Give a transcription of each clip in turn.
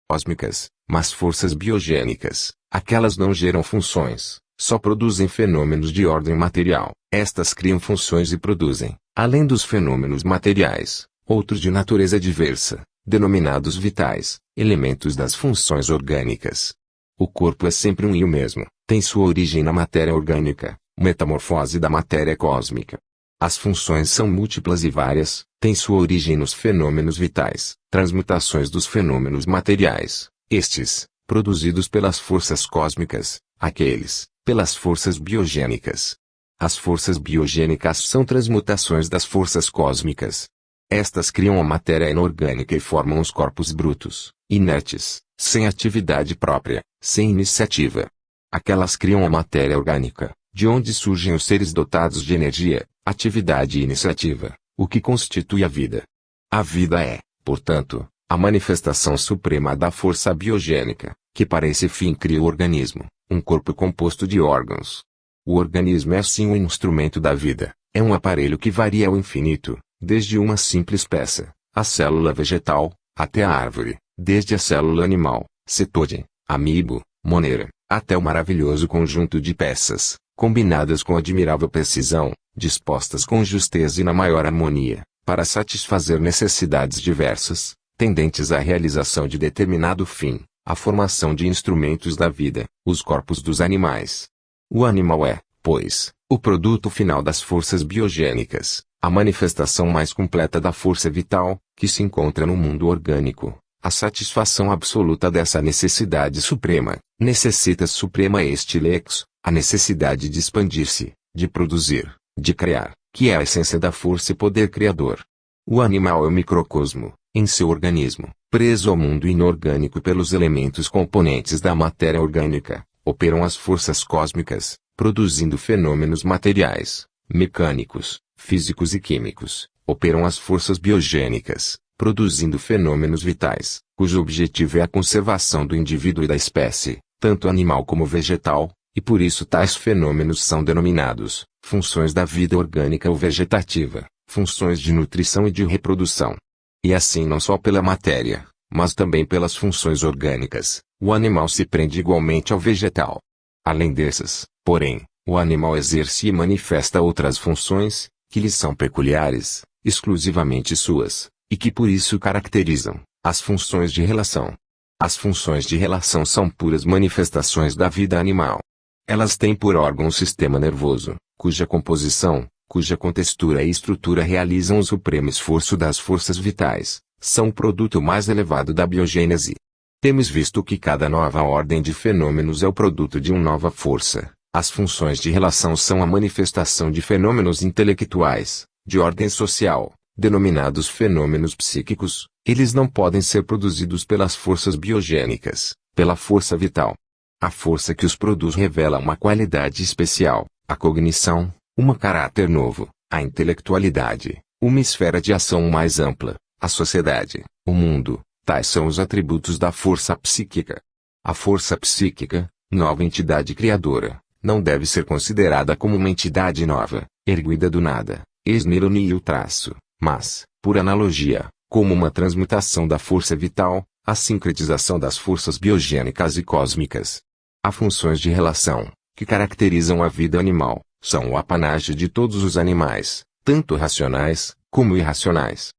cósmicas, mas forças biogênicas, aquelas não geram funções, só produzem fenômenos de ordem material. Estas criam funções e produzem, além dos fenômenos materiais, outros de natureza diversa, denominados vitais, elementos das funções orgânicas. O corpo é sempre um e o mesmo, tem sua origem na matéria orgânica, metamorfose da matéria cósmica. As funções são múltiplas e várias, têm sua origem nos fenômenos vitais, transmutações dos fenômenos materiais, estes, produzidos pelas forças cósmicas, aqueles, pelas forças biogênicas. As forças biogênicas são transmutações das forças cósmicas. Estas criam a matéria inorgânica e formam os corpos brutos, inertes, sem atividade própria, sem iniciativa. Aquelas criam a matéria orgânica, de onde surgem os seres dotados de energia, atividade e iniciativa, o que constitui a vida. A vida é, portanto, a manifestação suprema da força biogênica, que para esse fim cria o organismo, um corpo composto de órgãos. O organismo é assim um instrumento da vida, é um aparelho que varia ao infinito, desde uma simples peça, a célula vegetal, até a árvore, desde a célula animal, cetode, amibo, moneira, até o maravilhoso conjunto de peças, combinadas com admirável precisão, dispostas com justeza e na maior harmonia, para satisfazer necessidades diversas, tendentes à realização de determinado fim, a formação de instrumentos da vida, os corpos dos animais. O animal é, pois, o produto final das forças biogênicas, a manifestação mais completa da força vital, que se encontra no mundo orgânico. A satisfação absoluta dessa necessidade suprema, necessitas suprema est lex, a necessidade de expandir-se, de produzir, de criar, que é a essência da força e poder criador. O animal é o microcosmo, em seu organismo, preso ao mundo inorgânico pelos elementos componentes da matéria orgânica, operam as forças cósmicas, produzindo fenômenos materiais, mecânicos, físicos e químicos, operam as forças biogênicas, produzindo fenômenos vitais, cujo objetivo é a conservação do indivíduo e da espécie, tanto animal como vegetal, e por isso tais fenômenos são denominados funções da vida orgânica ou vegetativa, funções de nutrição e de reprodução. E assim não só pela matéria, mas também pelas funções orgânicas, o animal se prende igualmente ao vegetal. Além dessas, porém, o animal exerce e manifesta outras funções, que lhe são peculiares, exclusivamente suas, e que por isso caracterizam as funções de relação. As funções de relação são puras manifestações da vida animal. Elas têm por órgão o sistema nervoso, cuja composição, cuja contextura e estrutura realizam o supremo esforço das forças vitais, são o produto mais elevado da biogênese. Temos visto que cada nova ordem de fenômenos é o produto de uma nova força. As funções de relação são a manifestação de fenômenos intelectuais, de ordem social, denominados fenômenos psíquicos. Eles não podem ser produzidos pelas forças biogênicas, pela força vital. A força que os produz revela uma qualidade especial, a cognição, um caráter novo, a intelectualidade, uma esfera de ação mais ampla, a sociedade, o mundo. Tais são os atributos da força psíquica. A força psíquica, nova entidade criadora, não deve ser considerada como uma entidade nova, erguida do nada, ex nihilo traço, mas, por analogia, como uma transmutação da força vital, a sincretização das forças biogênicas e cósmicas. As funções de relação, que caracterizam a vida animal, são o apanágio de todos os animais, tanto racionais, como irracionais.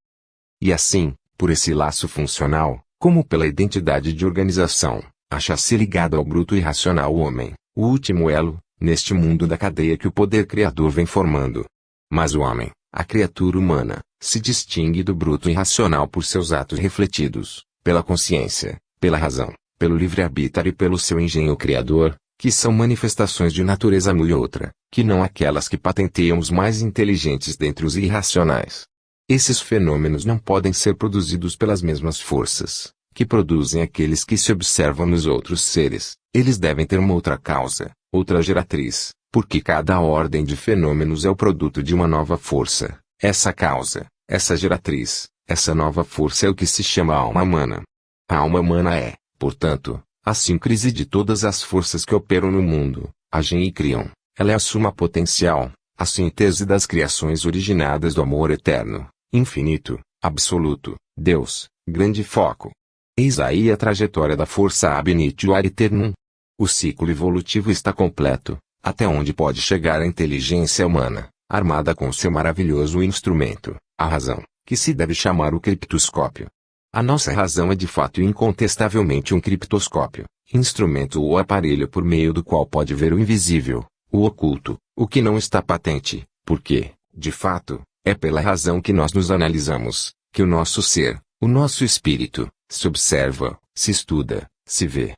E assim, por esse laço funcional, como pela identidade de organização, acha-se ligado ao bruto e racional homem, o último elo, neste mundo da cadeia que o poder criador vem formando. Mas o homem, a criatura humana, se distingue do bruto e racional por seus atos refletidos, pela consciência, pela razão, pelo livre-arbítrio e pelo seu engenho criador, que são manifestações de natureza muito outra, que não aquelas que patenteiam os mais inteligentes dentre os irracionais. Esses fenômenos não podem ser produzidos pelas mesmas forças, que produzem aqueles que se observam nos outros seres. Eles devem ter uma outra causa, outra geratriz, porque cada ordem de fenômenos é o produto de uma nova força. Essa causa, essa geratriz, essa nova força é o que se chama alma humana. A alma humana é, portanto, a síncrese de todas as forças que operam no mundo, agem e criam. Ela é a suma potencial, a síntese das criações originadas do amor eterno, infinito, absoluto, Deus, grande foco. Eis aí a trajetória da força ab initio ad aeternum. O ciclo evolutivo está completo, até onde pode chegar a inteligência humana, armada com seu maravilhoso instrumento, a razão, que se deve chamar o criptoscópio. A nossa razão é de fato e incontestavelmente um criptoscópio, instrumento ou aparelho por meio do qual pode ver o invisível, o oculto, o que não está patente, porque, de fato, é pela razão que nós nos analisamos, que o nosso ser, o nosso espírito, se observa, se estuda, se vê.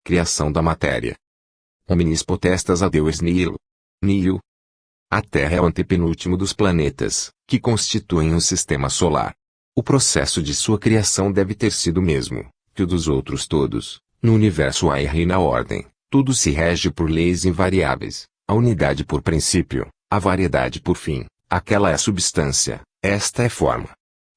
Criação da matéria. Hominis potestas ad Deus nihil. Nihil. A Terra é o antepenúltimo dos planetas, que constituem o sistema solar. O processo de sua criação deve ter sido o mesmo que o dos outros todos. No universo há e reina ordem, tudo se rege por leis invariáveis, a unidade por princípio, a variedade por fim, aquela é a substância, esta é forma.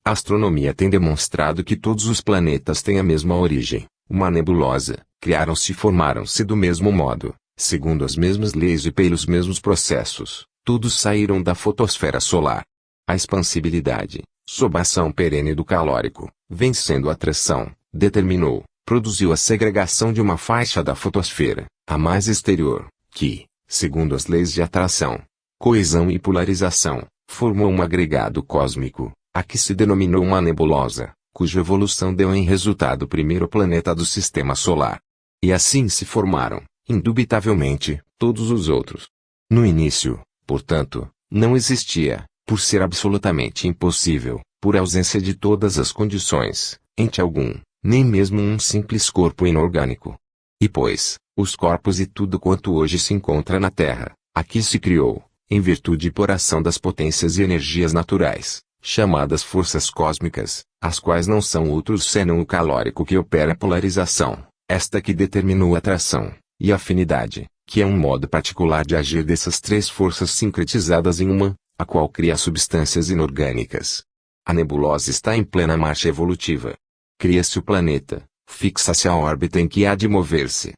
A astronomia tem demonstrado que todos os planetas têm a mesma origem, uma nebulosa, criaram-se e formaram-se do mesmo modo, segundo as mesmas leis e pelos mesmos processos, todos saíram da fotosfera solar. A expansibilidade, sob a ação perene do calórico, vencendo a atração, determinou, produziu a segregação de uma faixa da fotosfera, a mais exterior, que, segundo as leis de atração, coesão e polarização, formou um agregado cósmico, a que se denominou uma nebulosa, cuja evolução deu em resultado o primeiro planeta do sistema solar. E assim se formaram, indubitavelmente, todos os outros. No início, portanto, não existia, por ser absolutamente impossível, por ausência de todas as condições, ente algum, nem mesmo um simples corpo inorgânico. E pois, os corpos e tudo quanto hoje se encontra na Terra, aqui se criou, em virtude e por ação das potências e energias naturais, chamadas forças cósmicas, as quais não são outros senão o calórico que opera a polarização, esta que determinou a atração, e a afinidade, que é um modo particular de agir dessas três forças sincretizadas em uma, a qual cria substâncias inorgânicas. A nebulosa está em plena marcha evolutiva. Cria-se o planeta, fixa-se a órbita em que há de mover-se.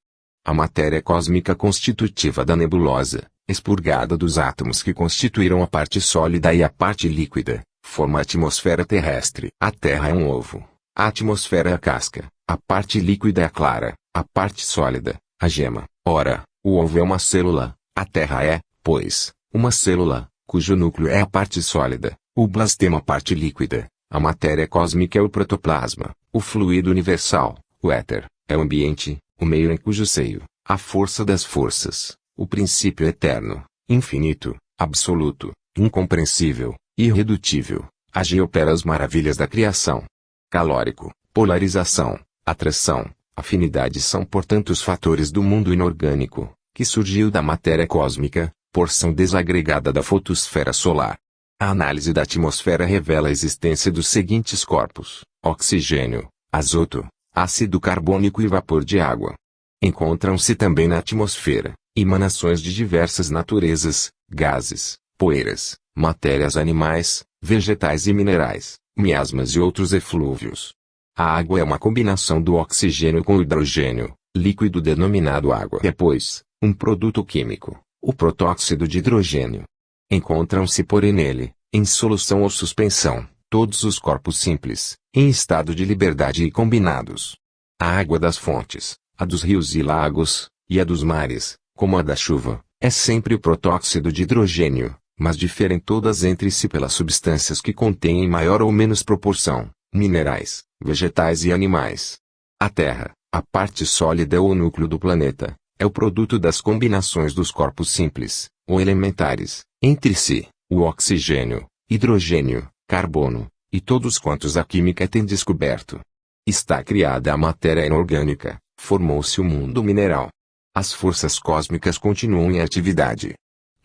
A matéria cósmica constitutiva da nebulosa, expurgada dos átomos que constituíram a parte sólida e a parte líquida, forma a atmosfera terrestre. A Terra é um ovo. A atmosfera é a casca, a parte líquida é a clara, a parte sólida, a gema. Ora, o ovo é uma célula, a Terra é, pois, uma célula, cujo núcleo é a parte sólida, o blastema a parte líquida, a matéria cósmica é o protoplasma, o fluido universal, o éter, é o ambiente, o meio em cujo seio, a força das forças, o princípio eterno, infinito, absoluto, incompreensível, irredutível, age e opera as maravilhas da criação. Calórico, polarização, atração, afinidade são portanto os fatores do mundo inorgânico, que surgiu da matéria cósmica, porção desagregada da fotosfera solar. A análise da atmosfera revela a existência dos seguintes corpos: oxigênio, azoto, ácido carbônico e vapor de água. Encontram-se também na atmosfera emanações de diversas naturezas, gases, poeiras, matérias animais, vegetais e minerais, miasmas e outros eflúvios. A água é uma combinação do oxigênio com o hidrogênio, líquido denominado água é, pois, um produto químico, o protóxido de hidrogênio. Encontram-se porém nele, em solução ou suspensão, todos os corpos simples, em estado de liberdade e combinados. A água das fontes, a dos rios e lagos, e a dos mares, como a da chuva, é sempre o protóxido de hidrogênio, mas diferem todas entre si pelas substâncias que contêm em maior ou menos proporção, minerais, vegetais e animais. A Terra, a parte sólida ou núcleo do planeta, é o produto das combinações dos corpos simples, ou elementares, entre si, o oxigênio, hidrogênio, carbono, e todos quantos a química tem descoberto. Está criada a matéria inorgânica, formou-se o mundo mineral. As forças cósmicas continuam em atividade.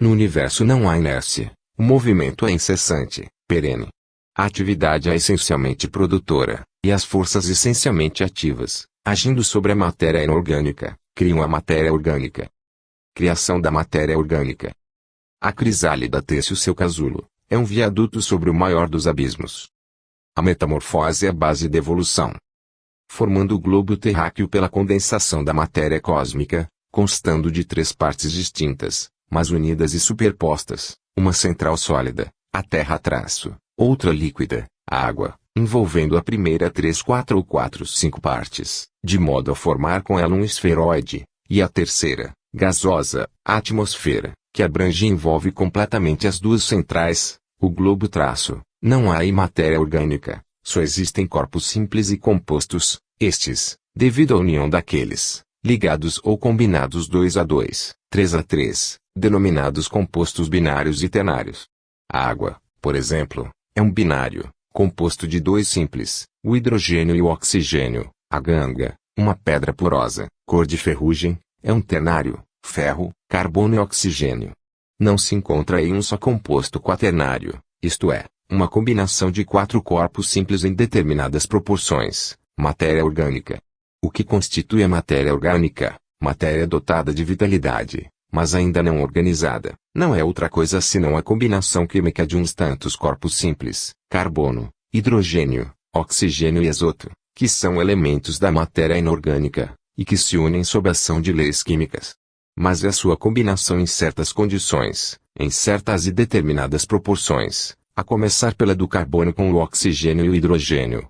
No universo não há inércia, o movimento é incessante, perene. A atividade é essencialmente produtora, e as forças essencialmente ativas, agindo sobre a matéria inorgânica, criam a matéria orgânica. Criação da matéria orgânica. A crisálida tece o seu casulo, é um viaduto sobre o maior dos abismos. A metamorfose é a base da evolução. Formando o globo terráqueo pela condensação da matéria cósmica, constando de três partes distintas, mas unidas e superpostas, uma central sólida, a terra-traço, outra líquida, a água, envolvendo a primeira 3, 4 ou 4, 5 partes, de modo a formar com ela um esferoide, e a terceira, gasosa, a atmosfera, que abrange e envolve completamente as duas centrais, o globo traço. Não há aí matéria orgânica, só existem corpos simples e compostos, estes, devido à união daqueles, ligados ou combinados 2 a 2, 3 a 3, denominados compostos binários e ternários. A água, por exemplo, é um binário, composto de dois simples, o hidrogênio e o oxigênio. A ganga, uma pedra porosa, cor de ferrugem, é um ternário, ferro, carbono e oxigênio. Não se encontra aí um só composto quaternário, isto é, uma combinação de 4 corpos simples em determinadas proporções, matéria orgânica. O que constitui a matéria orgânica, matéria dotada de vitalidade, mas ainda não organizada, não é outra coisa senão a combinação química de uns tantos corpos simples, carbono, hidrogênio, oxigênio e azoto, que são elementos da matéria inorgânica, e que se unem sob a ação de leis químicas. Mas é a sua combinação em certas condições, em certas e determinadas proporções, a começar pela do carbono com o oxigênio e o hidrogênio,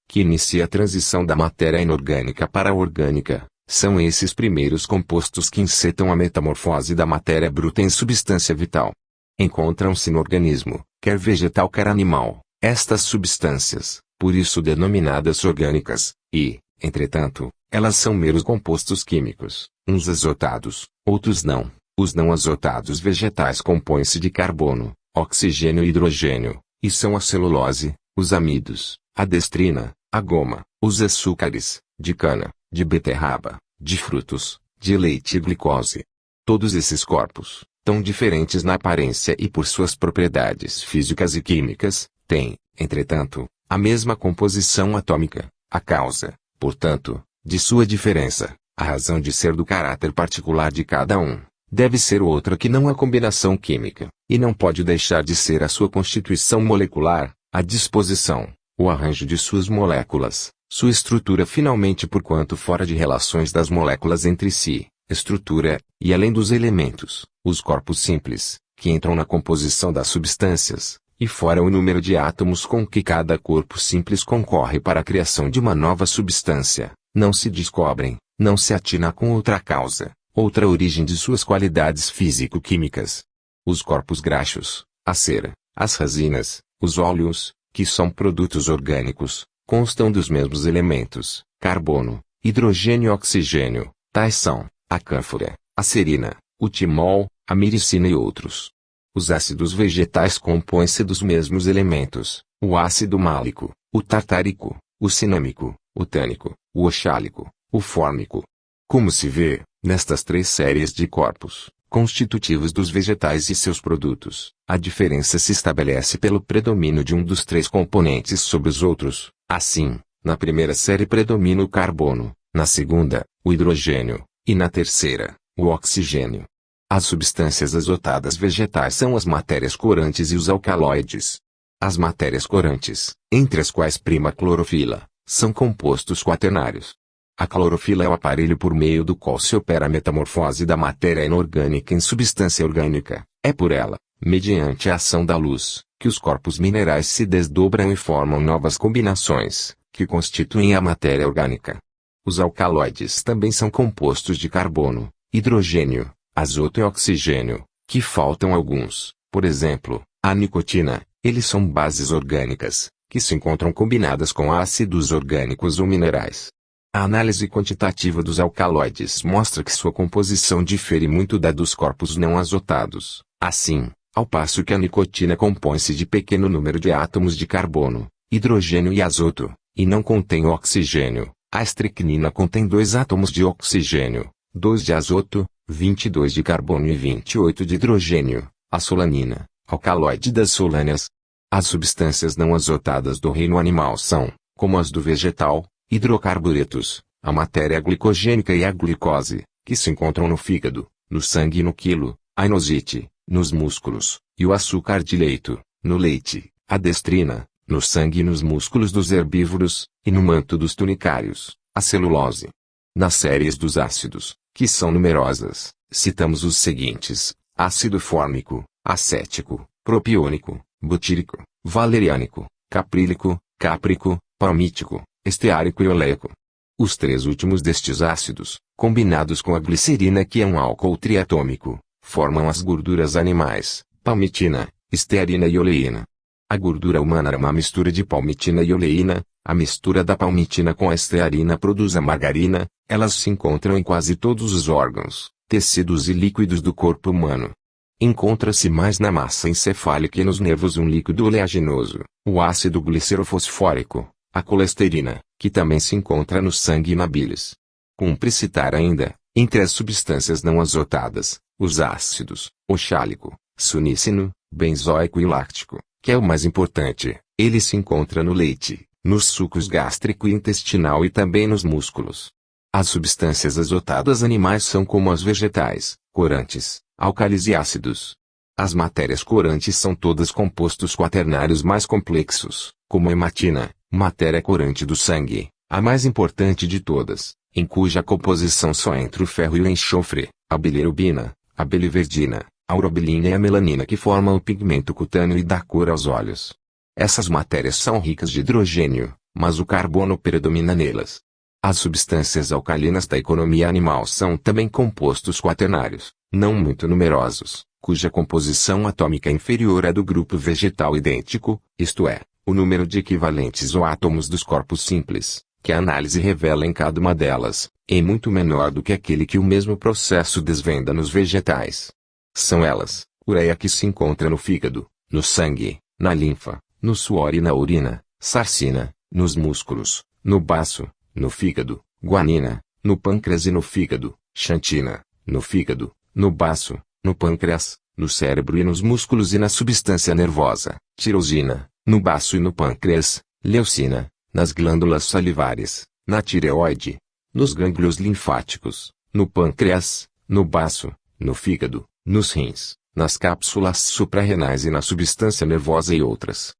que inicia a transição da matéria inorgânica para a orgânica. São esses primeiros compostos que encetam a metamorfose da matéria bruta em substância vital. Encontram-se no organismo, quer vegetal quer animal, estas substâncias, por isso denominadas orgânicas, e, entretanto, elas são meros compostos químicos, uns azotados, outros não. Os não azotados vegetais compõem-se de carbono, oxigênio e hidrogênio, e são a celulose, os amidos, a destrina, a goma, os açúcares, de cana, de beterraba, de frutos, de leite e glicose. Todos esses corpos, tão diferentes na aparência e por suas propriedades físicas e químicas, têm, entretanto, a mesma composição atômica. A causa, portanto, de sua diferença, a razão de ser do caráter particular de cada um, deve ser outra que não a combinação química, e não pode deixar de ser a sua constituição molecular, a disposição, o arranjo de suas moléculas, sua estrutura finalmente porquanto fora de relações das moléculas entre si, estrutura, e além dos elementos, os corpos simples, que entram na composição das substâncias, e fora o número de átomos com que cada corpo simples concorre para a criação de uma nova substância, não se descobrem, não se atina com outra causa, outra origem de suas qualidades físico-químicas. Os corpos graxos, a cera, as resinas, os óleos, que são produtos orgânicos, constam dos mesmos elementos, carbono, hidrogênio e oxigênio, tais são, a cânfora, a cerina, o timol, a miricina e outros. Os ácidos vegetais compõem-se dos mesmos elementos, o ácido málico, o tartárico, o cinâmico, o tânico, o oxálico, o fórmico. Como se vê, nestas três séries de corpos, constitutivos dos vegetais e seus produtos, a diferença se estabelece pelo predomínio de um dos três componentes sobre os outros. Assim, na primeira série predomina o carbono, na segunda, o hidrogênio, e na terceira, o oxigênio. As substâncias azotadas vegetais são as matérias corantes e os alcaloides. As matérias corantes, entre as quais prima a clorofila, são compostos quaternários. A clorofila é o aparelho por meio do qual se opera a metamorfose da matéria inorgânica em substância orgânica. É por ela, mediante a ação da luz, que os corpos minerais se desdobram e formam novas combinações, que constituem a matéria orgânica. Os alcaloides também são compostos de carbono, hidrogênio, azoto e oxigênio, que faltam alguns, por exemplo, a nicotina. Eles são bases orgânicas, que se encontram combinadas com ácidos orgânicos ou minerais. A análise quantitativa dos alcaloides mostra que sua composição difere muito da dos corpos não azotados. Assim, ao passo que a nicotina compõe-se de pequeno número de átomos de carbono, hidrogênio e azoto, e não contém oxigênio, a estricnina contém 2 átomos de oxigênio, 2 de azoto, 22 de carbono e 28 de hidrogênio. A solanina, alcaloide das solâneas. As substâncias não azotadas do reino animal são, como as do vegetal, hidrocarburetos, a matéria glicogênica e a glicose, que se encontram no fígado, no sangue e no quilo, a inosite, nos músculos, e o açúcar de leito, no leite, a destrina, no sangue e nos músculos dos herbívoros, e no manto dos tunicários, a celulose. Nas séries dos ácidos, que são numerosas, citamos os seguintes: ácido fórmico, acético, propiônico, butírico, valeriânico, caprílico, cáprico, palmítico, esteárico e oleico. Os três últimos destes ácidos, combinados com a glicerina que é um álcool triatômico, formam as gorduras animais, palmitina, estearina e oleína. A gordura humana é uma mistura de palmitina e oleína. A mistura da palmitina com a estearina produz a margarina. Elas se encontram em quase todos os órgãos, tecidos e líquidos do corpo humano. Encontra-se mais na massa encefálica e nos nervos um líquido oleaginoso, o ácido glicerofosfórico, a colesterina, que também se encontra no sangue e na bilis. Cumpre citar ainda, entre as substâncias não azotadas, os ácidos, oxálico, sunícino, benzoico e láctico, que é o mais importante. Ele se encontra no leite, nos sucos gástrico e intestinal e também nos músculos. As substâncias azotadas animais são como as vegetais, corantes, álcalis e ácidos. As matérias corantes são todas compostos quaternários mais complexos, como a hematina, matéria corante do sangue, a mais importante de todas, em cuja composição só entra o ferro e o enxofre, a bilirrubina, a biliverdina, a urobilina e a melanina que formam o pigmento cutâneo e dá cor aos olhos. Essas matérias são ricas de hidrogênio, mas o carbono predomina nelas. As substâncias alcalinas da economia animal são também compostos quaternários, não muito numerosos, cuja composição atômica é inferior à do grupo vegetal idêntico, isto é, o número de equivalentes ou átomos dos corpos simples, que a análise revela em cada uma delas, é muito menor do que aquele que o mesmo processo desvenda nos vegetais. São elas, ureia que se encontra no fígado, no sangue, na linfa, no suor e na urina, sarcina, nos músculos, no baço, no fígado, guanina, no pâncreas e no fígado, xantina, no fígado, no baço, no pâncreas, no cérebro e nos músculos e na substância nervosa, tirosina, no baço e no pâncreas, leucina, nas glândulas salivares, na tireoide, nos gânglios linfáticos, no pâncreas, no baço, no fígado, nos rins, nas cápsulas suprarrenais e na substância nervosa e outras.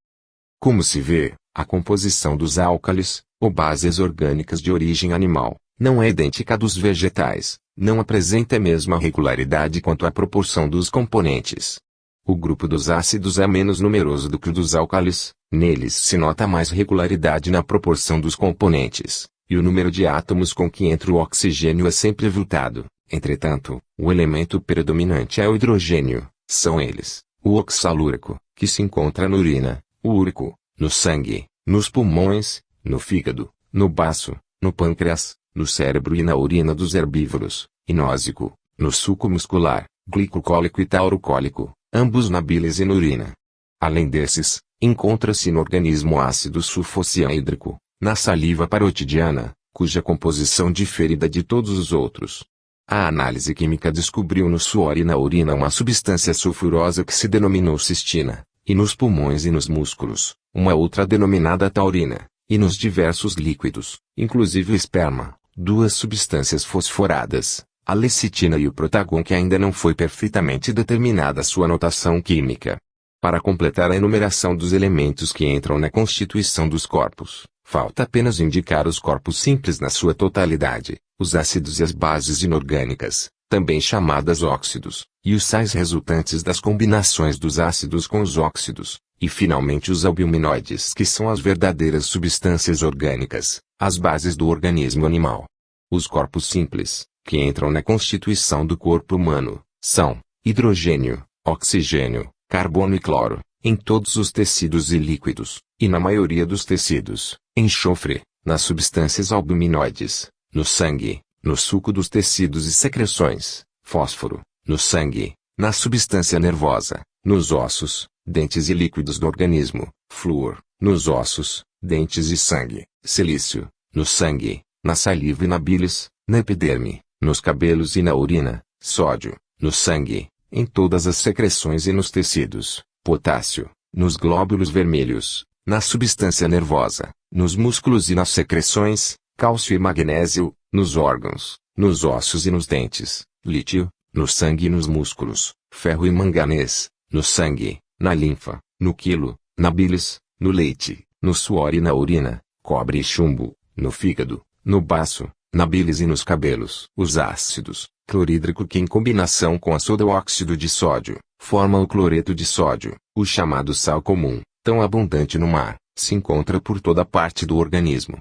Como se vê, a composição dos álcalis, ou bases orgânicas de origem animal, não é idêntica à dos vegetais, não apresenta a mesma regularidade quanto à proporção dos componentes. O grupo dos ácidos é menos numeroso do que o dos álcalis, neles se nota mais regularidade na proporção dos componentes, e o número de átomos com que entra o oxigênio é sempre avultado. Entretanto, o elemento predominante é o hidrogênio, são eles, o oxalúrico, que se encontra na urina, o úrico, no sangue, nos pulmões, no fígado, no baço, no pâncreas, no cérebro e na urina dos herbívoros, inósico, no suco muscular, glicocólico e taurocólico, ambos na bilis e na urina. Além desses, encontra-se no organismo ácido sulfocianhídrico, na saliva parotidiana, cuja composição difere da de todos os outros. A análise química descobriu no suor e na urina uma substância sulfurosa que se denominou cistina, e nos pulmões e nos músculos, uma outra denominada taurina, e nos diversos líquidos, inclusive o esperma, duas substâncias fosforadas, a lecitina e o protagon que ainda não foi perfeitamente determinada sua notação química. Para completar a enumeração dos elementos que entram na constituição dos corpos, falta apenas indicar os corpos simples na sua totalidade, os ácidos e as bases inorgânicas, também chamadas óxidos, e os sais resultantes das combinações dos ácidos com os óxidos, e finalmente os albuminoides que são as verdadeiras substâncias orgânicas, as bases do organismo animal. Os corpos simples, que entram na constituição do corpo humano, são hidrogênio, oxigênio, carbono e cloro, em todos os tecidos e líquidos, e na maioria dos tecidos, enxofre, nas substâncias albuminoides, no sangue, no suco dos tecidos e secreções, fósforo, no sangue, na substância nervosa, nos ossos, dentes e líquidos do organismo, flúor, nos ossos, dentes e sangue, silício, no sangue, na saliva e na bilis, na epiderme, nos cabelos e na urina, sódio, no sangue, em todas as secreções e nos tecidos, potássio, nos glóbulos vermelhos, na substância nervosa, nos músculos e nas secreções, cálcio e magnésio, nos órgãos, nos ossos e nos dentes, lítio, no sangue e nos músculos, ferro e manganês, no sangue, na linfa, no quilo, na bilis, no leite, no suor e na urina, cobre e chumbo, no fígado, no baço, na bilis e nos cabelos. Os ácidos, clorídrico que em combinação com a soda ou óxido de sódio, formam o cloreto de sódio, o chamado sal comum, tão abundante no mar, Se encontra por toda parte do organismo.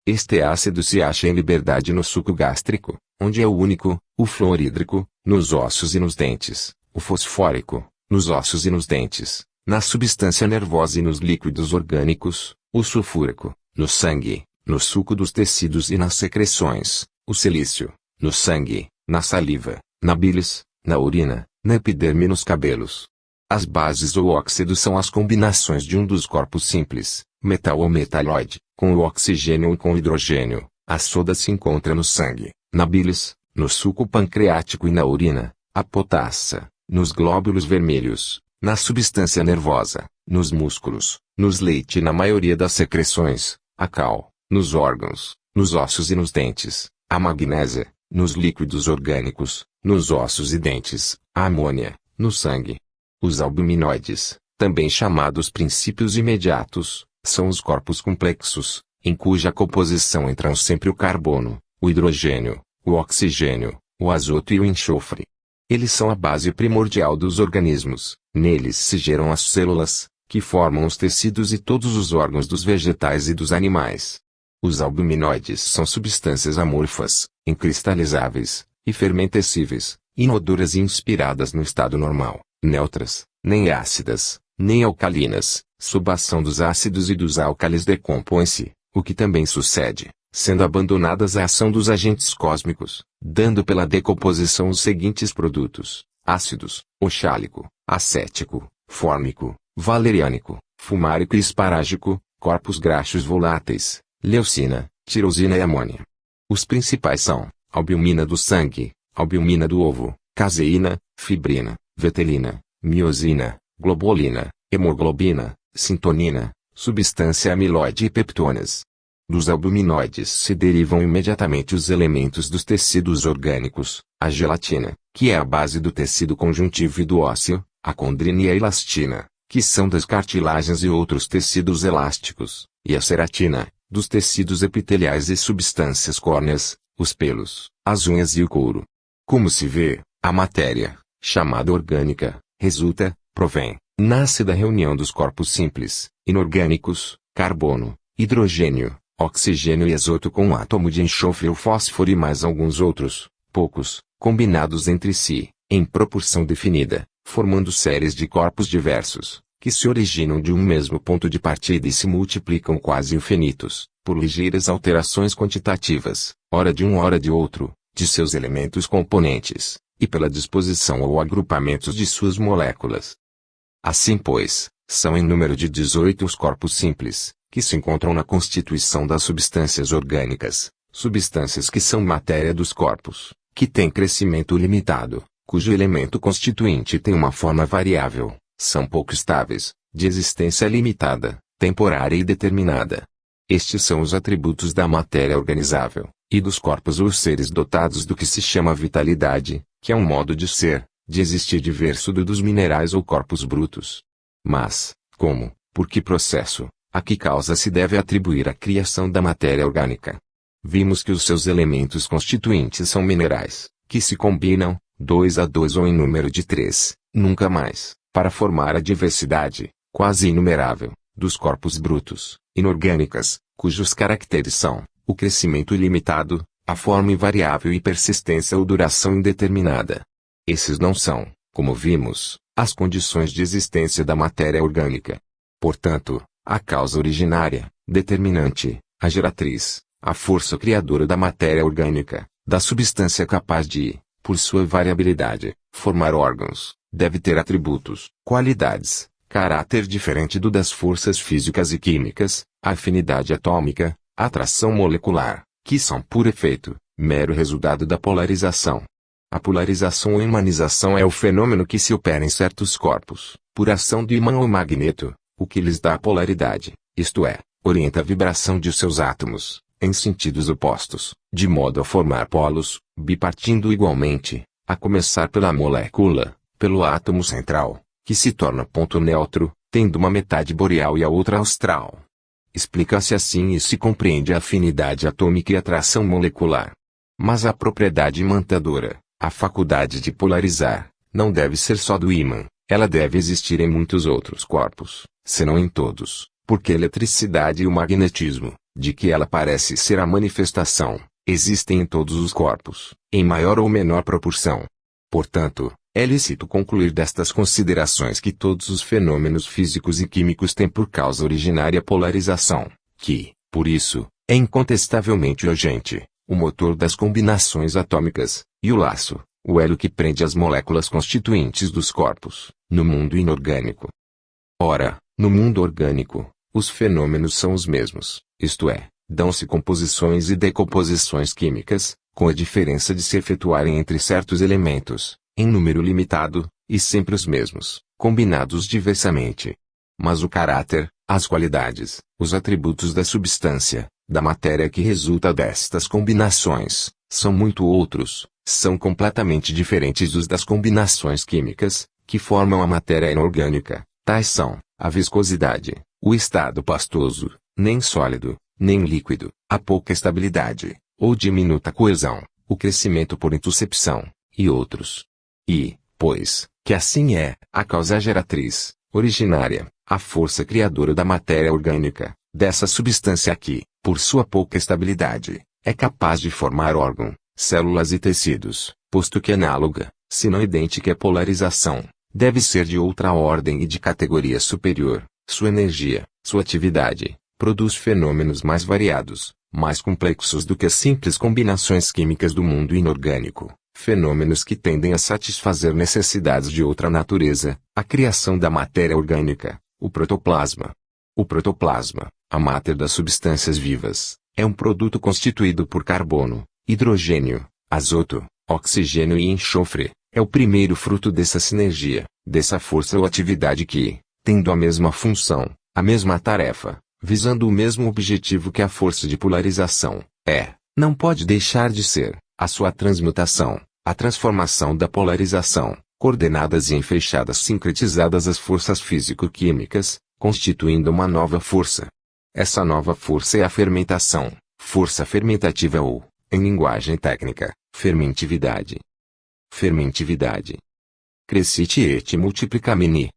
Este ácido se acha em liberdade no suco gástrico, onde é o único, o fluorídrico, nos ossos e nos dentes, o fosfórico, nos ossos e nos dentes, na substância nervosa e nos líquidos orgânicos, o sulfúrico, no sangue, no suco dos tecidos e nas secreções, o silício, no sangue, na saliva, na bilis, na urina, na epiderme e nos cabelos. As bases ou óxidos são as combinações de um dos corpos simples, metal ou metaloide, com o oxigênio ou com o hidrogênio. A soda se encontra no sangue, na bilis, no suco pancreático e na urina. A potassa, nos glóbulos vermelhos, na substância nervosa, nos músculos, nos leite e na maioria das secreções. A cal, nos órgãos, nos ossos e nos dentes. A magnésia, nos líquidos orgânicos, nos ossos e dentes. A amônia, no sangue. Os albuminoides, também chamados princípios imediatos, são os corpos complexos, em cuja composição entram sempre o carbono, o hidrogênio, o oxigênio, o azoto e o enxofre. Eles são a base primordial dos organismos. Neles se geram as células, que formam os tecidos e todos os órgãos dos vegetais e dos animais. Os albuminoides são substâncias amorfas, incristalizáveis, e fermentescíveis, inodoras e inspiradas no estado normal, neutras, nem ácidas, nem alcalinas. Sob a ação dos ácidos e dos álcalis decompõem-se, o que também sucede, sendo abandonadas à ação dos agentes cósmicos, dando pela decomposição os seguintes produtos: ácidos, oxálico, acético, fórmico, valeriânico, fumárico e esparágico, corpos graxos voláteis, leucina, tirosina e amônia. Os principais são albumina do sangue, albumina do ovo, caseína, fibrina, vetelina, miosina, globulina, hemoglobina, sintonina, substância amiloide e peptonas. Dos albuminoides se derivam imediatamente os elementos dos tecidos orgânicos, a gelatina, que é a base do tecido conjuntivo e do ósseo, a condrina e a elastina, que são das cartilagens e outros tecidos elásticos, e a ceratina, dos tecidos epiteliais e substâncias córneas, os pelos, as unhas e o couro. Como se vê, a matéria, chamada orgânica, provém, nasce da reunião dos corpos simples, inorgânicos, carbono, hidrogênio, oxigênio e azoto com um átomo de enxofre ou fósforo e mais alguns outros, poucos, combinados entre si, em proporção definida, formando séries de corpos diversos, que se originam de um mesmo ponto de partida e se multiplicam quase infinitos, por ligeiras alterações quantitativas, ora de um ora de outro, de seus elementos componentes, e pela disposição ou agrupamentos de suas moléculas. Assim pois, são em número de 18 os corpos simples, que se encontram na constituição das substâncias orgânicas, substâncias que são matéria dos corpos, que têm crescimento limitado, cujo elemento constituinte tem uma forma variável, são pouco estáveis, de existência limitada, temporária e determinada. Estes são os atributos da matéria organizável, e dos corpos ou seres dotados do que se chama vitalidade, que é um modo de ser, de existir diverso do dos minerais ou corpos brutos. Mas, como, por que processo, a que causa se deve atribuir a criação da matéria orgânica? Vimos que os seus elementos constituintes são minerais, que se combinam, 2 a 2 ou em número de 3, nunca mais, para formar a diversidade, quase inumerável, dos corpos brutos, inorgânicas, cujos caracteres são, o crescimento ilimitado, a forma invariável e persistência ou duração indeterminada. Esses não são, como vimos, as condições de existência da matéria orgânica. Portanto, a causa originária, determinante, a geratriz, a força criadora da matéria orgânica, da substância capaz de, por sua variabilidade, formar órgãos, deve ter atributos, qualidades, caráter diferente do das forças físicas e químicas, afinidade atômica, atração molecular, que são por efeito, mero resultado da polarização. A polarização ou imanização é o fenômeno que se opera em certos corpos, por ação do ímã ou magneto, o que lhes dá a polaridade, isto é, orienta a vibração de seus átomos, em sentidos opostos, de modo a formar polos, bipartindo igualmente, a começar pela molécula, pelo átomo central, que se torna ponto neutro, tendo uma metade boreal e a outra austral. Explica-se assim e se compreende a afinidade atômica e atração molecular. Mas a propriedade imantadora, a faculdade de polarizar, não deve ser só do ímã, ela deve existir em muitos outros corpos, senão em todos, porque a eletricidade e o magnetismo, de que ela parece ser a manifestação, existem em todos os corpos, em maior ou menor proporção. Portanto, é lícito concluir destas considerações que todos os fenômenos físicos e químicos têm por causa originária polarização, que, por isso, é incontestavelmente o agente, o motor das combinações atômicas, e o laço, o elo que prende as moléculas constituintes dos corpos, no mundo inorgânico. Ora, no mundo orgânico, os fenômenos são os mesmos, isto é, dão-se composições e decomposições químicas, com a diferença de se efetuarem entre certos elementos, em número limitado, e sempre os mesmos, combinados diversamente. Mas o caráter, as qualidades, os atributos da substância, da matéria que resulta destas combinações, são muito outros, são completamente diferentes dos das combinações químicas, que formam a matéria inorgânica. Tais são, a viscosidade, o estado pastoso, nem sólido, nem líquido, a pouca estabilidade, ou diminuta coesão, o crescimento por intuscepção, e outros. E, pois, que assim é, a causa geratriz, originária, a força criadora da matéria orgânica, dessa substância que, por sua pouca estabilidade, é capaz de formar órgão, células e tecidos, posto que análoga, se não idêntica à polarização, deve ser de outra ordem e de categoria superior, sua energia, sua atividade, produz fenômenos mais variados, mais complexos do que as simples combinações químicas do mundo inorgânico, fenômenos que tendem a satisfazer necessidades de outra natureza, a criação da matéria orgânica, o protoplasma. O protoplasma, a máter das substâncias vivas, é um produto constituído por carbono, hidrogênio, azoto, oxigênio e enxofre. É o primeiro fruto dessa sinergia, dessa força ou atividade que, tendo a mesma função, a mesma tarefa, visando o mesmo objetivo que a força de polarização, não pode deixar de ser, a sua transmutação, a transformação da polarização, coordenadas e enfeixadas sincretizadas as forças físico-químicas, constituindo uma nova força. Essa nova força é a fermentação, força fermentativa ou, em linguagem técnica, fermentividade. Fermentividade. Crescite et multiplicamini.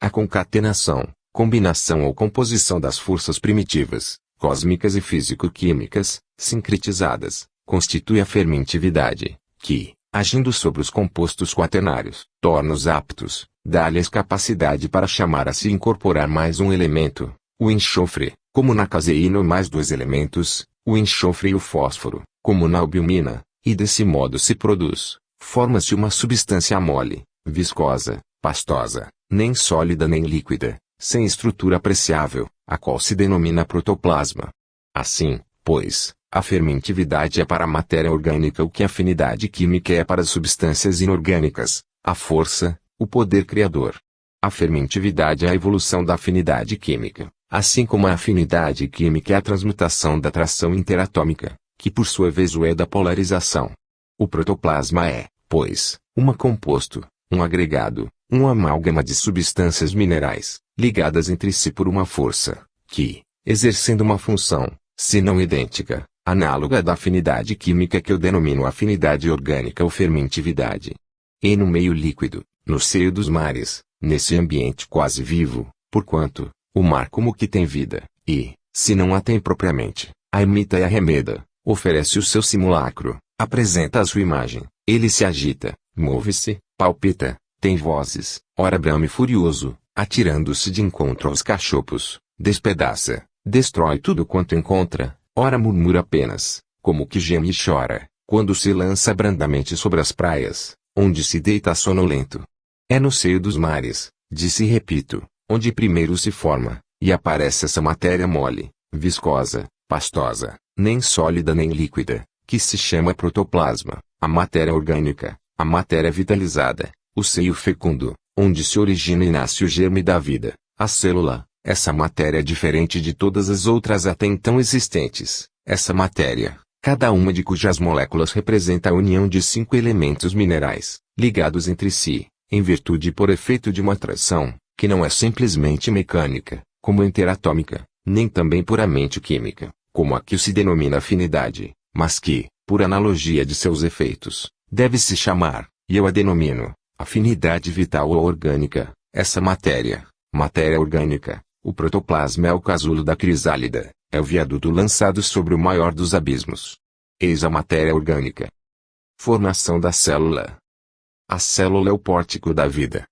A concatenação, combinação ou composição das forças primitivas, cósmicas e físico-químicas, sincretizadas, constitui a fermentividade, que, agindo sobre os compostos quaternários, torna-os aptos, dá-lhes capacidade para chamar a se incorporar mais um elemento, o enxofre, como na caseína mais dois elementos, o enxofre e o fósforo, como na albumina, e desse modo se produz. Forma-se uma substância mole, viscosa, pastosa, nem sólida nem líquida, sem estrutura apreciável, a qual se denomina protoplasma. Assim, pois, a fermentividade é para a matéria orgânica o que a afinidade química é para as substâncias inorgânicas, a força, o poder criador. A fermentividade é a evolução da afinidade química, assim como a afinidade química é a transmutação da atração interatômica, que por sua vez o é da polarização. O protoplasma é, pois, um composto, um agregado, um amálgama de substâncias minerais, ligadas entre si por uma força, que, exercendo uma função, se não idêntica, análoga da afinidade química que eu denomino afinidade orgânica ou fermentividade. E no meio líquido, no seio dos mares, nesse ambiente quase vivo, porquanto, o mar como que tem vida, e, se não a tem propriamente, a imita e arremeda, oferece o seu simulacro, apresenta a sua imagem, ele se agita, move-se, palpita, tem vozes, ora brame furioso, atirando-se de encontro aos cachopos, despedaça, destrói tudo quanto encontra, ora murmura apenas, como que geme e chora, quando se lança brandamente sobre as praias, onde se deita sonolento. É no seio dos mares, disse e repito, onde primeiro se forma, e aparece essa matéria mole, viscosa, pastosa, nem sólida nem líquida, que se chama protoplasma, a matéria orgânica, a matéria vitalizada, o seio fecundo, onde se origina e nasce o germe da vida, a célula, essa matéria diferente de todas as outras até então existentes, essa matéria, cada uma de cujas moléculas representa a união de 5 elementos minerais, ligados entre si, em virtude e por efeito de uma atração, que não é simplesmente mecânica, como interatômica, nem também puramente química, como a que se denomina afinidade, mas que, por analogia de seus efeitos, deve se chamar, e eu a denomino, afinidade vital ou orgânica, essa matéria, matéria orgânica, O protoplasma é o casulo da crisálida, é o viaduto lançado sobre o maior dos abismos. Eis a matéria orgânica. Formação da célula. A célula é o pórtico da vida.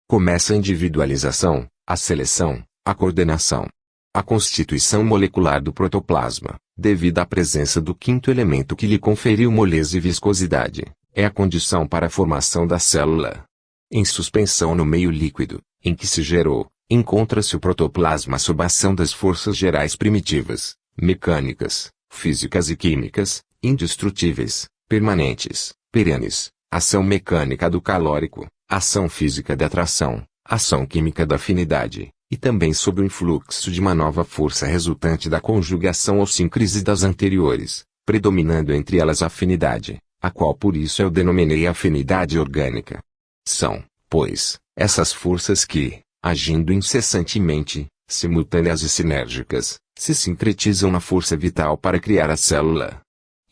Começa a individualização, a seleção, a coordenação. A constituição molecular do protoplasma, devido à presença do quinto elemento que lhe conferiu moleza e viscosidade, é a condição para a formação da célula. Em suspensão no meio líquido, em que se gerou, encontra-se o protoplasma sob a ação das forças gerais primitivas, mecânicas, físicas e químicas, indestrutíveis, permanentes, perenes, ação mecânica do calórico, ação física da atração, ação química da afinidade, e também sob o influxo de uma nova força resultante da conjugação ou síncrese das anteriores, predominando entre elas a afinidade, a qual por isso eu denominei afinidade orgânica. São, pois, essas forças que, agindo incessantemente, simultâneas e sinérgicas, se sincretizam na força vital para criar a célula.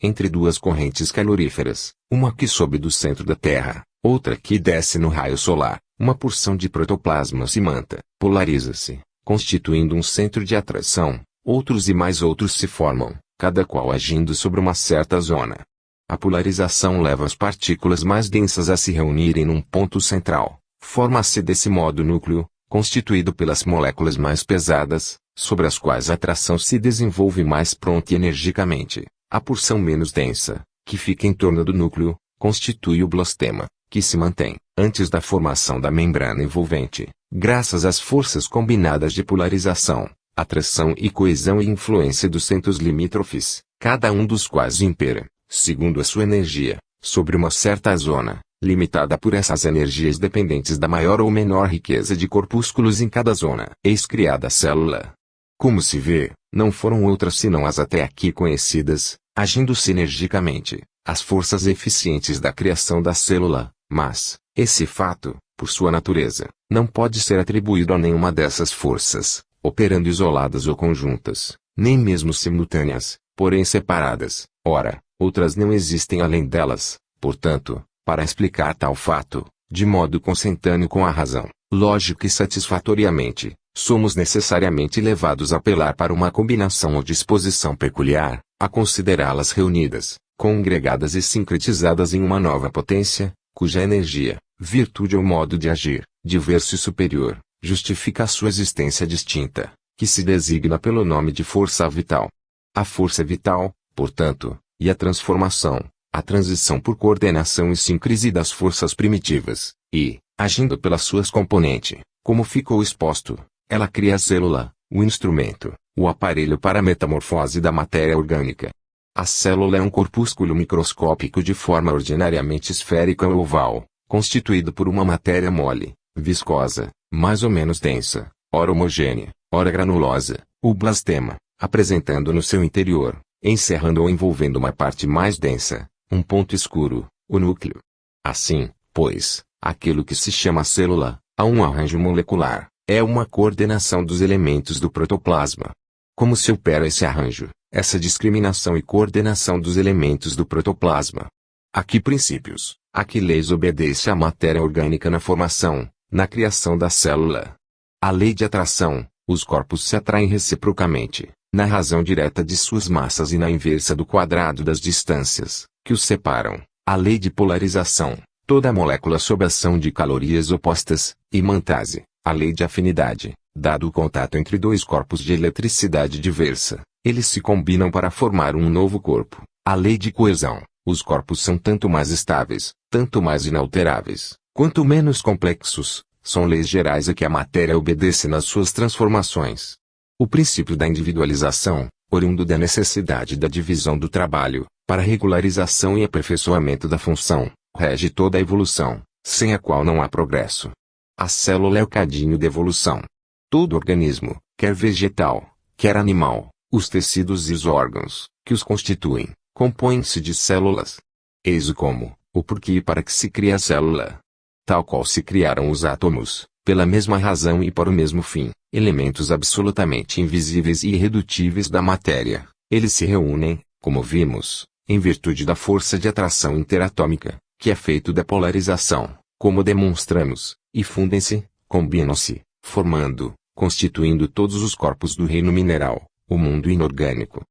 Entre duas correntes caloríferas, uma que sobe do centro da Terra, outra que desce no raio solar, uma porção de protoplasma se imanta, polariza-se, constituindo um centro de atração, outros e mais outros se formam, cada qual agindo sobre uma certa zona. A polarização leva as partículas mais densas a se reunirem num ponto central, forma-se desse modo o núcleo, constituído pelas moléculas mais pesadas, sobre as quais a atração se desenvolve mais pronta e energicamente. A porção menos densa, que fica em torno do núcleo, constitui o blastema, que se mantém, antes da formação da membrana envolvente, graças às forças combinadas de polarização, atração e coesão e influência dos centros limítrofes, cada um dos quais impera, segundo a sua energia, sobre uma certa zona, limitada por essas energias dependentes da maior ou menor riqueza de corpúsculos em cada zona. Eis criada a célula. Como se vê, não foram outras senão as até aqui conhecidas, agindo sinergicamente, as forças eficientes da criação da célula, mas, esse fato, por sua natureza, não pode ser atribuído a nenhuma dessas forças, operando isoladas ou conjuntas, nem mesmo simultâneas, porém separadas. Ora, outras não existem além delas, portanto, para explicar tal fato, de modo consentâneo com a razão, lógica e satisfatoriamente, somos necessariamente levados a apelar para uma combinação ou disposição peculiar, a considerá-las reunidas, congregadas e sincretizadas em uma nova potência, cuja energia, virtude ou modo de agir, diverso e superior, justifica a sua existência distinta, que se designa pelo nome de força vital. A força vital, portanto, e a transformação, a transição por coordenação e síncrese das forças primitivas, e, agindo pelas suas componentes, como ficou exposto, ela cria a célula, o instrumento, o aparelho para a metamorfose da matéria orgânica. A célula é um corpúsculo microscópico de forma ordinariamente esférica ou oval, constituído por uma matéria mole, viscosa, mais ou menos densa, ora homogênea, ora granulosa, o blastema, apresentando no seu interior, encerrando ou envolvendo uma parte mais densa, um ponto escuro, o núcleo. Assim, pois, aquilo que se chama célula, há um arranjo molecular, é uma coordenação dos elementos do protoplasma. Como se opera esse arranjo, essa discriminação e coordenação dos elementos do protoplasma? A que princípios, a que leis obedece a matéria orgânica na formação, na criação da célula? A lei de atração, os corpos se atraem reciprocamente, na razão direta de suas massas e na inversa do quadrado das distâncias, que os separam. A lei de polarização, toda molécula sob ação de calorias opostas, imantase. A lei de afinidade, dado o contato entre dois corpos de eletricidade diversa, eles se combinam para formar um novo corpo. A lei de coesão, os corpos são tanto mais estáveis, tanto mais inalteráveis, quanto menos complexos, são leis gerais a que a matéria obedece nas suas transformações. O princípio da individualização, oriundo da necessidade da divisão do trabalho, para regularização e aperfeiçoamento da função, rege toda a evolução, sem a qual não há progresso. A célula é o cadinho da evolução. Todo organismo, quer vegetal, quer animal, os tecidos e os órgãos, que os constituem, compõem-se de células. Eis o como, o porquê e para que se cria a célula. Tal qual se criaram os átomos, pela mesma razão e para o mesmo fim, elementos absolutamente invisíveis e irredutíveis da matéria, eles se reúnem, como vimos, em virtude da força de atração interatômica, que é feito da polarização, como demonstramos, e fundem-se, combinam-se, formando, constituindo todos os corpos do reino mineral, o mundo inorgânico.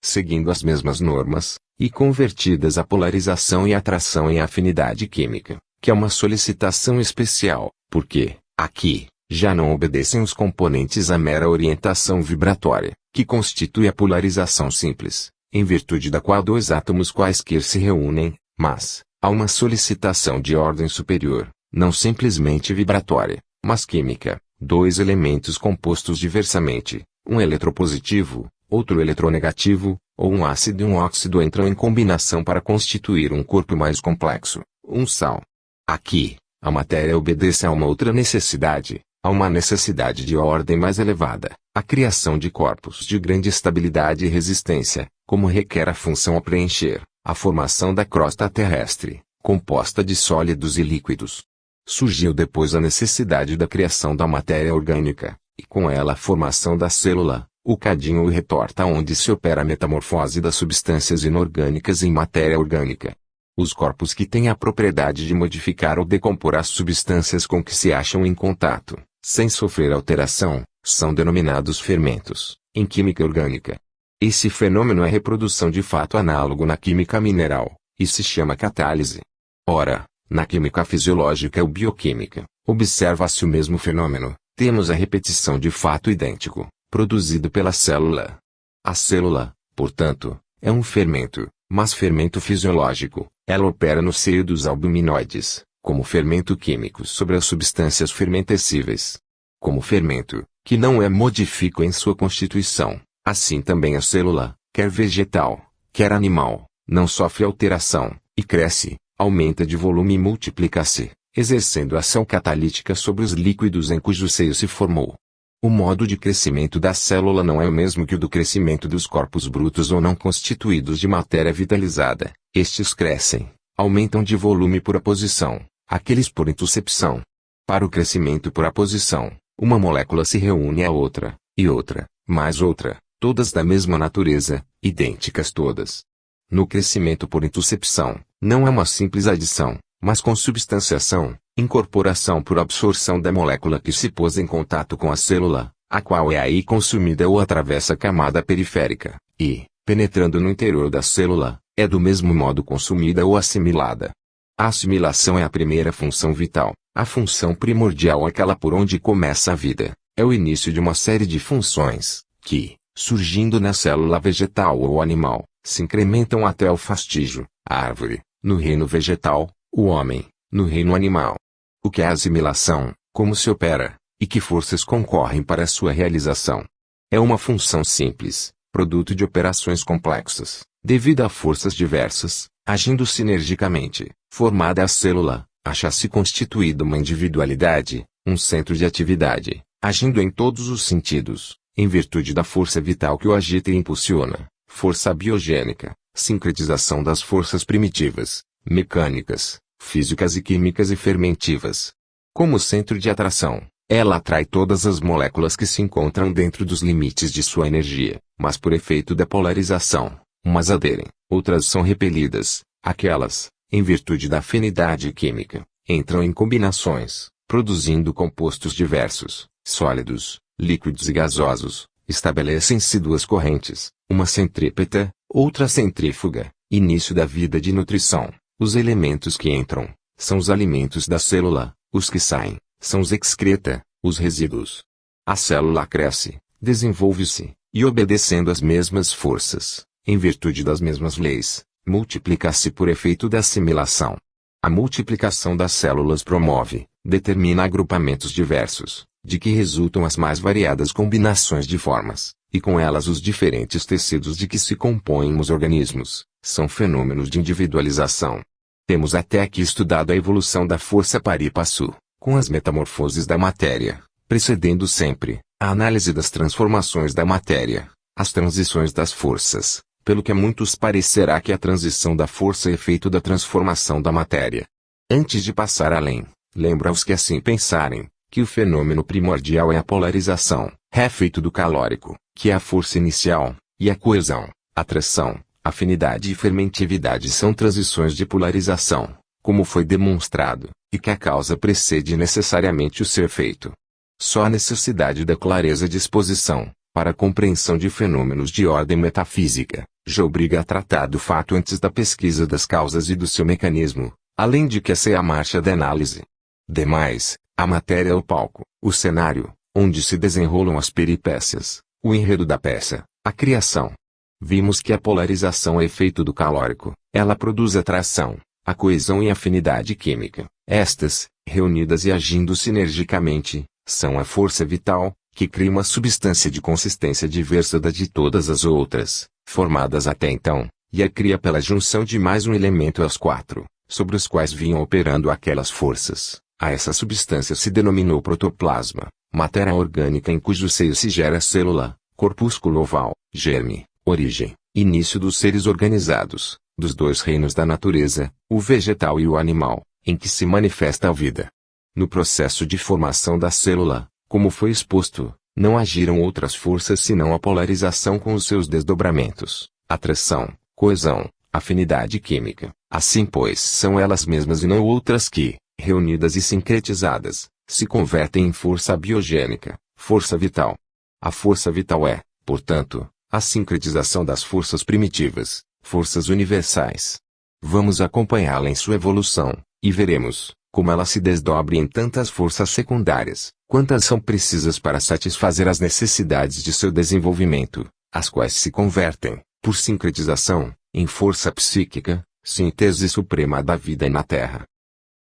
Seguindo as mesmas normas, e convertidas a polarização e atração em afinidade química, que é uma solicitação especial, porque, aqui, já não obedecem os componentes à mera orientação vibratória, que constitui a polarização simples, em virtude da qual dois átomos quaisquer se reúnem, mas, há uma solicitação de ordem superior, não simplesmente vibratória, mas química, dois elementos compostos diversamente, um eletropositivo, outro eletronegativo, ou um ácido e um óxido entram em combinação para constituir um corpo mais complexo, um sal. Aqui, a matéria obedece a uma outra necessidade, a uma necessidade de ordem mais elevada, a criação de corpos de grande estabilidade e resistência, como requer a função a preencher, a formação da crosta terrestre, composta de sólidos e líquidos. Surgiu depois a necessidade da criação da matéria orgânica, e com ela a formação da célula, o cadinho e retorta onde se opera a metamorfose das substâncias inorgânicas em matéria orgânica. Os corpos que têm a propriedade de modificar ou decompor as substâncias com que se acham em contato, sem sofrer alteração, são denominados fermentos, em química orgânica. Esse fenômeno é reprodução de fato análogo na química mineral, e se chama catálise. Ora, na química fisiológica ou bioquímica, observa-se o mesmo fenômeno, temos a repetição de fato idêntico, produzido pela célula. A célula, portanto, é um fermento, mas fermento fisiológico. Ela opera no seio dos albuminoides, como fermento químico sobre as substâncias fermentescíveis. Como fermento, que não é modifico em sua constituição, assim também a célula, quer vegetal, quer animal, não sofre alteração, e cresce, aumenta de volume e multiplica-se, exercendo ação catalítica sobre os líquidos em cujo seio se formou. O modo de crescimento da célula não é o mesmo que o do crescimento dos corpos brutos ou não constituídos de matéria vitalizada. Estes crescem, aumentam de volume por aposição, aqueles por intuscepção. Para o crescimento por aposição, uma molécula se reúne a outra, e outra, mais outra, todas da mesma natureza, idênticas todas. No crescimento por intuscepção, não é uma simples adição, mas consubstanciação, incorporação por absorção da molécula que se pôs em contato com a célula, a qual é aí consumida ou atravessa a camada periférica, e, penetrando no interior da célula, é do mesmo modo consumida ou assimilada. A assimilação é a primeira função vital, a função primordial, aquela por onde começa a vida, é o início de uma série de funções, que, surgindo na célula vegetal ou animal, se incrementam até o fastígio, a árvore, no reino vegetal, o homem, no reino animal. O que é a assimilação, como se opera, e que forças concorrem para a sua realização? É uma função simples, produto de operações complexas, devido a forças diversas, agindo sinergicamente, formada a célula, acha-se constituída uma individualidade, um centro de atividade, agindo em todos os sentidos, em virtude da força vital que o agita e impulsiona, força biogênica, sincretização das forças primitivas, mecânicas, físicas e químicas e fermentivas. Como centro de atração, ela atrai todas as moléculas que se encontram dentro dos limites de sua energia, mas por efeito da polarização, umas aderem, outras são repelidas, aquelas, em virtude da afinidade química, entram em combinações, produzindo compostos diversos, sólidos, líquidos e gasosos, estabelecem-se duas correntes, uma centrípeta, outra centrífuga, início da vida de nutrição. Os elementos que entram, são os alimentos da célula, os que saem, são os excreta, os resíduos. A célula cresce, desenvolve-se, e obedecendo às mesmas forças, em virtude das mesmas leis, multiplica-se por efeito da assimilação. A multiplicação das células promove, determina agrupamentos diversos, de que resultam as mais variadas combinações de formas, e com elas os diferentes tecidos de que se compõem os organismos, são fenômenos de individualização. Temos até aqui estudado a evolução da força pari passu, com as metamorfoses da matéria, precedendo sempre a análise das transformações da matéria, as transições das forças, pelo que a muitos parecerá que a transição da força é efeito da transformação da matéria. Antes de passar além, lembra os que assim pensarem, que o fenômeno primordial é a polarização, efeito do calórico, que é a força inicial, e a coesão, atração, afinidade e fermentividade são transições de polarização, como foi demonstrado, e que a causa precede necessariamente o seu efeito. Só a necessidade da clareza de exposição, para a compreensão de fenômenos de ordem metafísica, já obriga a tratar do fato antes da pesquisa das causas e do seu mecanismo, além de que essa é a marcha da análise. Demais, a matéria é o palco, o cenário, onde se desenrolam as peripécias, o enredo da peça, a criação. Vimos que a polarização é efeito do calórico, ela produz atração, a coesão e afinidade química. Estas, reunidas e agindo sinergicamente, são a força vital, que cria uma substância de consistência diversa da de todas as outras, formadas até então, e a cria pela junção de mais um elemento aos quatro, sobre os quais vinham operando aquelas forças. A essa substância se denominou protoplasma, matéria orgânica em cujo seio se gera a célula, corpúsculo oval, germe, origem, início dos seres organizados, dos dois reinos da natureza, o vegetal e o animal, em que se manifesta a vida. No processo de formação da célula, como foi exposto, não agiram outras forças senão a polarização com os seus desdobramentos, atração, coesão, afinidade química. Assim pois são elas mesmas e não outras que, reunidas e sincretizadas, se convertem em força biogênica, força vital. A força vital é, portanto, a sincretização das forças primitivas, forças universais. Vamos acompanhá-la em sua evolução, e veremos como ela se desdobra em tantas forças secundárias, quantas são precisas para satisfazer as necessidades de seu desenvolvimento, as quais se convertem, por sincretização, em força psíquica, síntese suprema da vida na Terra.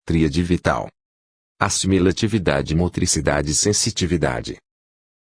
Tríade vital. Assimilatividade, motricidade e sensitividade.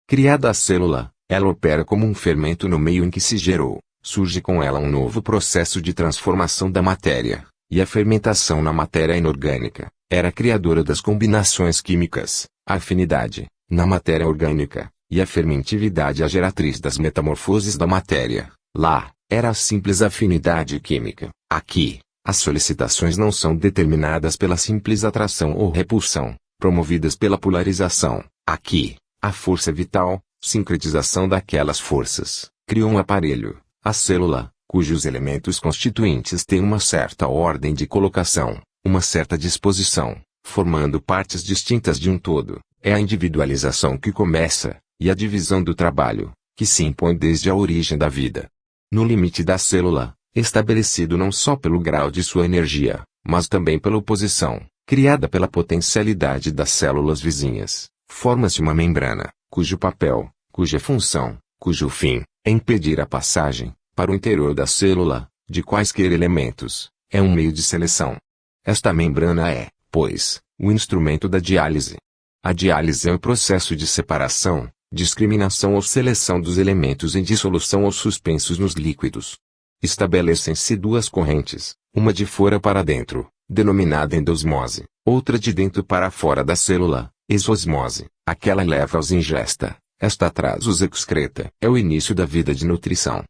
Criada a célula, ela opera como um fermento no meio em que se gerou, surge com ela um novo processo de transformação da matéria, e a fermentação na matéria inorgânica era criadora das combinações químicas, a afinidade, na matéria orgânica, e a fermentividade a geratriz das metamorfoses da matéria. Lá, era a simples afinidade química. Aqui, as solicitações não são determinadas pela simples atração ou repulsão, promovidas pela polarização. Aqui, a força vital, sincretização daquelas forças, criou um aparelho, a célula, cujos elementos constituintes têm uma certa ordem de colocação, uma certa disposição, formando partes distintas de um todo. É a individualização que começa, e a divisão do trabalho, que se impõe desde a origem da vida. No limite da célula, estabelecido não só pelo grau de sua energia, mas também pela oposição, criada pela potencialidade das células vizinhas, forma-se uma membrana, cujo papel, cuja função, cujo fim, é impedir a passagem, para o interior da célula, de quaisquer elementos. É um meio de seleção. Esta membrana é, pois, o instrumento da diálise. A diálise é o processo de separação, discriminação ou seleção dos elementos em dissolução ou suspensos nos líquidos. Estabelecem-se duas correntes, uma de fora para dentro, denominada endosmose, outra de dentro para fora da célula, exosmose. Aquela leva aos ingesta, esta traz os excreta. É o início da vida de nutrição.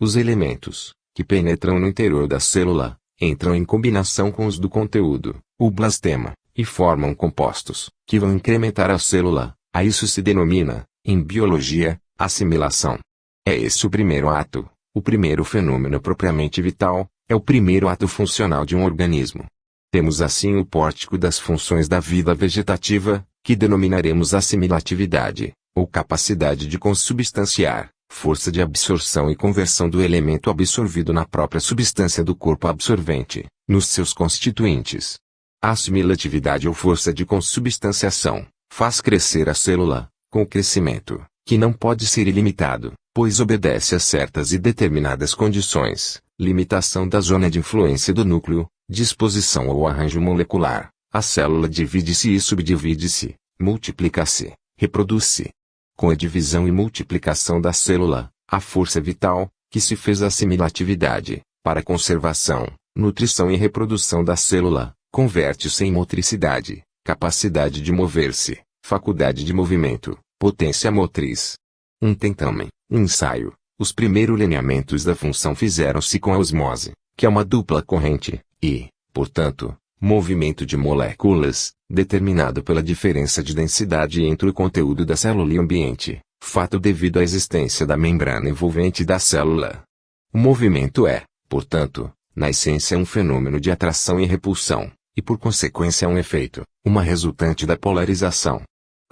Os elementos, que penetram no interior da célula, entram em combinação com os do conteúdo, o blastema, e formam compostos, que vão incrementar a célula. A isso se denomina, em biologia, assimilação. É esse o primeiro ato, o primeiro fenômeno propriamente vital, é o primeiro ato funcional de um organismo. Temos assim o pórtico das funções da vida vegetativa, que denominaremos assimilatividade, ou capacidade de consubstanciar, força de absorção e conversão do elemento absorvido na própria substância do corpo absorvente, nos seus constituintes. A assimilatividade ou força de consubstanciação, faz crescer a célula, com o crescimento, que não pode ser ilimitado, pois obedece a certas e determinadas condições, limitação da zona de influência do núcleo, disposição ou arranjo molecular. A célula divide-se e subdivide-se, multiplica-se, reproduz-se. Com a divisão e multiplicação da célula, a força vital, que se fez assimilatividade, para a conservação, nutrição e reprodução da célula, converte-se em motricidade, capacidade de mover-se, faculdade de movimento, potência motriz. Um tentamen, ensaio. Os primeiros lineamentos da função fizeram-se com a osmose, que é uma dupla corrente, e, portanto, movimento de moléculas, determinado pela diferença de densidade entre o conteúdo da célula e o ambiente, fato devido à existência da membrana envolvente da célula. O movimento é, portanto, na essência um fenômeno de atração e repulsão, e por consequência um efeito, uma resultante da polarização.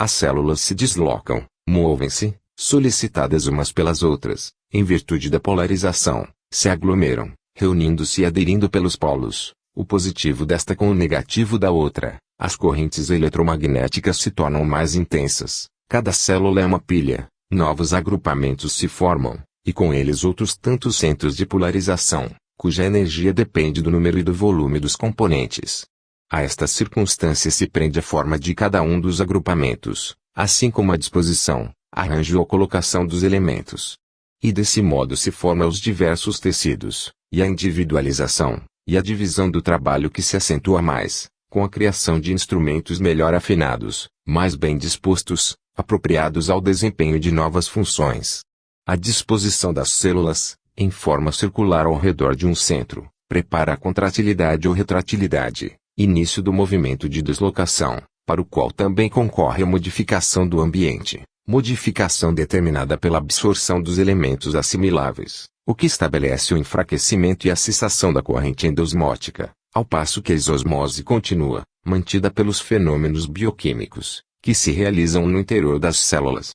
As células se deslocam, movem-se, solicitadas umas pelas outras, em virtude da polarização, se aglomeram, reunindo-se e aderindo pelos polos, o positivo desta com o negativo da outra. As correntes eletromagnéticas se tornam mais intensas, cada célula é uma pilha, novos agrupamentos se formam, e com eles outros tantos centros de polarização, cuja energia depende do número e do volume dos componentes. A esta circunstância se prende a forma de cada um dos agrupamentos, assim como a disposição, arranjo ou colocação dos elementos. E desse modo se formam os diversos tecidos, e a individualização, e a divisão do trabalho que se acentua mais, com a criação de instrumentos melhor afinados, mais bem dispostos, apropriados ao desempenho de novas funções. A disposição das células, em forma circular ao redor de um centro, prepara a contratilidade ou retratilidade, início do movimento de deslocação, para o qual também concorre a modificação do ambiente, modificação determinada pela absorção dos elementos assimiláveis, o que estabelece o enfraquecimento e a cessação da corrente endosmótica, ao passo que a isosmose continua, mantida pelos fenômenos bioquímicos, que se realizam no interior das células.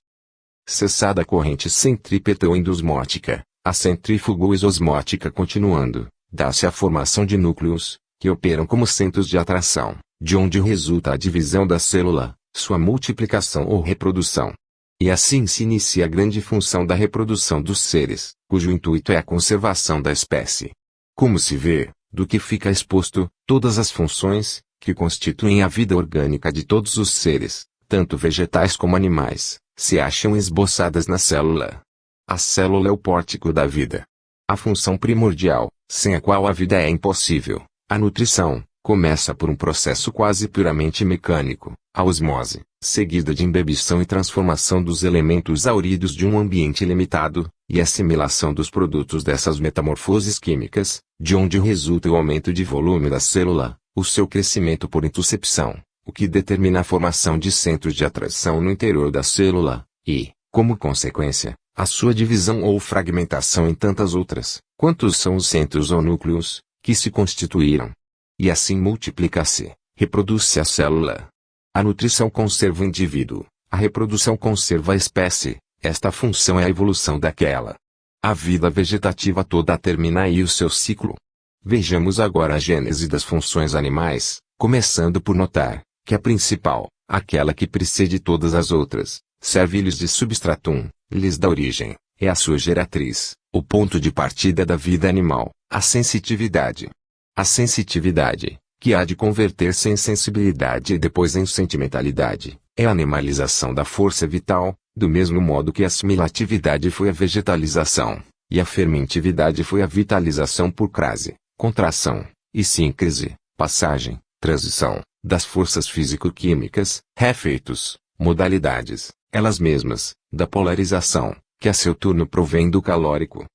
Cessada a corrente centrípeta ou endosmótica, a centrífugo-isosmótica continuando, dá-se a formação de núcleos, que operam como centros de atração, de onde resulta a divisão da célula, sua multiplicação ou reprodução. E assim se inicia a grande função da reprodução dos seres, cujo intuito é a conservação da espécie. Como se vê, do que fica exposto, todas as funções, que constituem a vida orgânica de todos os seres, tanto vegetais como animais, se acham esboçadas na célula. A célula é o pórtico da vida. A função primordial, sem a qual a vida é impossível, a nutrição, começa por um processo quase puramente mecânico, a osmose, seguida de imbebição e transformação dos elementos auridos de um ambiente limitado, e assimilação dos produtos dessas metamorfoses químicas, de onde resulta o aumento de volume da célula, o seu crescimento por intuscepção, o que determina a formação de centros de atração no interior da célula, e, como consequência, a sua divisão ou fragmentação em tantas outras, quantos são os centros ou núcleos, que se constituíram. E assim multiplica-se, reproduz-se a célula. A nutrição conserva o indivíduo, a reprodução conserva a espécie, esta função é a evolução daquela. A vida vegetativa toda termina aí o seu ciclo. Vejamos agora a gênese das funções animais, começando por notar, que a principal, aquela que precede todas as outras, serve-lhes de substratum, lhes dá origem, é a sua geratriz, o ponto de partida da vida animal, a sensitividade. A sensitividade, que há de converter-se em sensibilidade e depois em sentimentalidade, é a animalização da força vital, do mesmo modo que a assimilatividade foi a vegetalização, e a fermentividade foi a vitalização por crase, contração, e síncrese, passagem, transição, das forças físico-químicas, efeitos, modalidades, elas mesmas, da polarização, que a seu turno provém do calórico.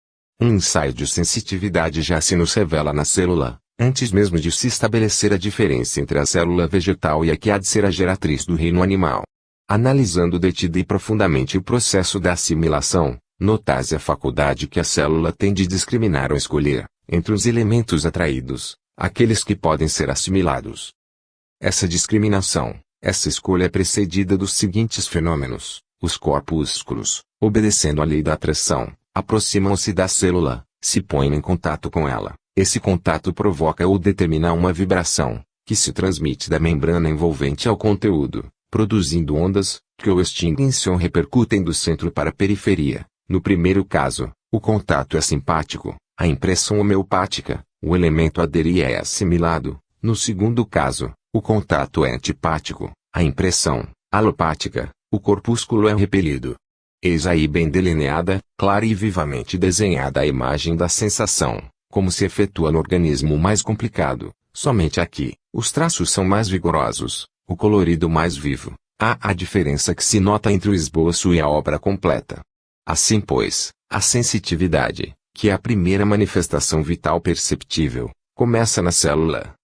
Um ensaio de sensitividade já se nos revela na célula, antes mesmo de se estabelecer a diferença entre a célula vegetal e a que há de ser a geratriz do reino animal. Analisando detida e profundamente o processo da assimilação, nota-se a faculdade que a célula tem de discriminar ou escolher, entre os elementos atraídos, aqueles que podem ser assimilados. Essa discriminação, essa escolha é precedida dos seguintes fenômenos: os corpúsculos, obedecendo à lei da atração, aproximam-se da célula, se põem em contato com ela. Esse contato provoca ou determina uma vibração, que se transmite da membrana envolvente ao conteúdo, produzindo ondas, que o extinguem-se ou repercutem do centro para a periferia. No primeiro caso, o contato é simpático, a impressão homeopática, o elemento adere e é assimilado. No segundo caso, o contato é antipático, a impressão, alopática, o corpúsculo é repelido. Eis aí bem delineada, clara e vivamente desenhada a imagem da sensação, como se efetua no organismo mais complicado. Somente aqui, os traços são mais vigorosos, o colorido mais vivo. Há a diferença que se nota entre o esboço e a obra completa. Assim pois, a sensitividade, que é a primeira manifestação vital perceptível, começa na célula.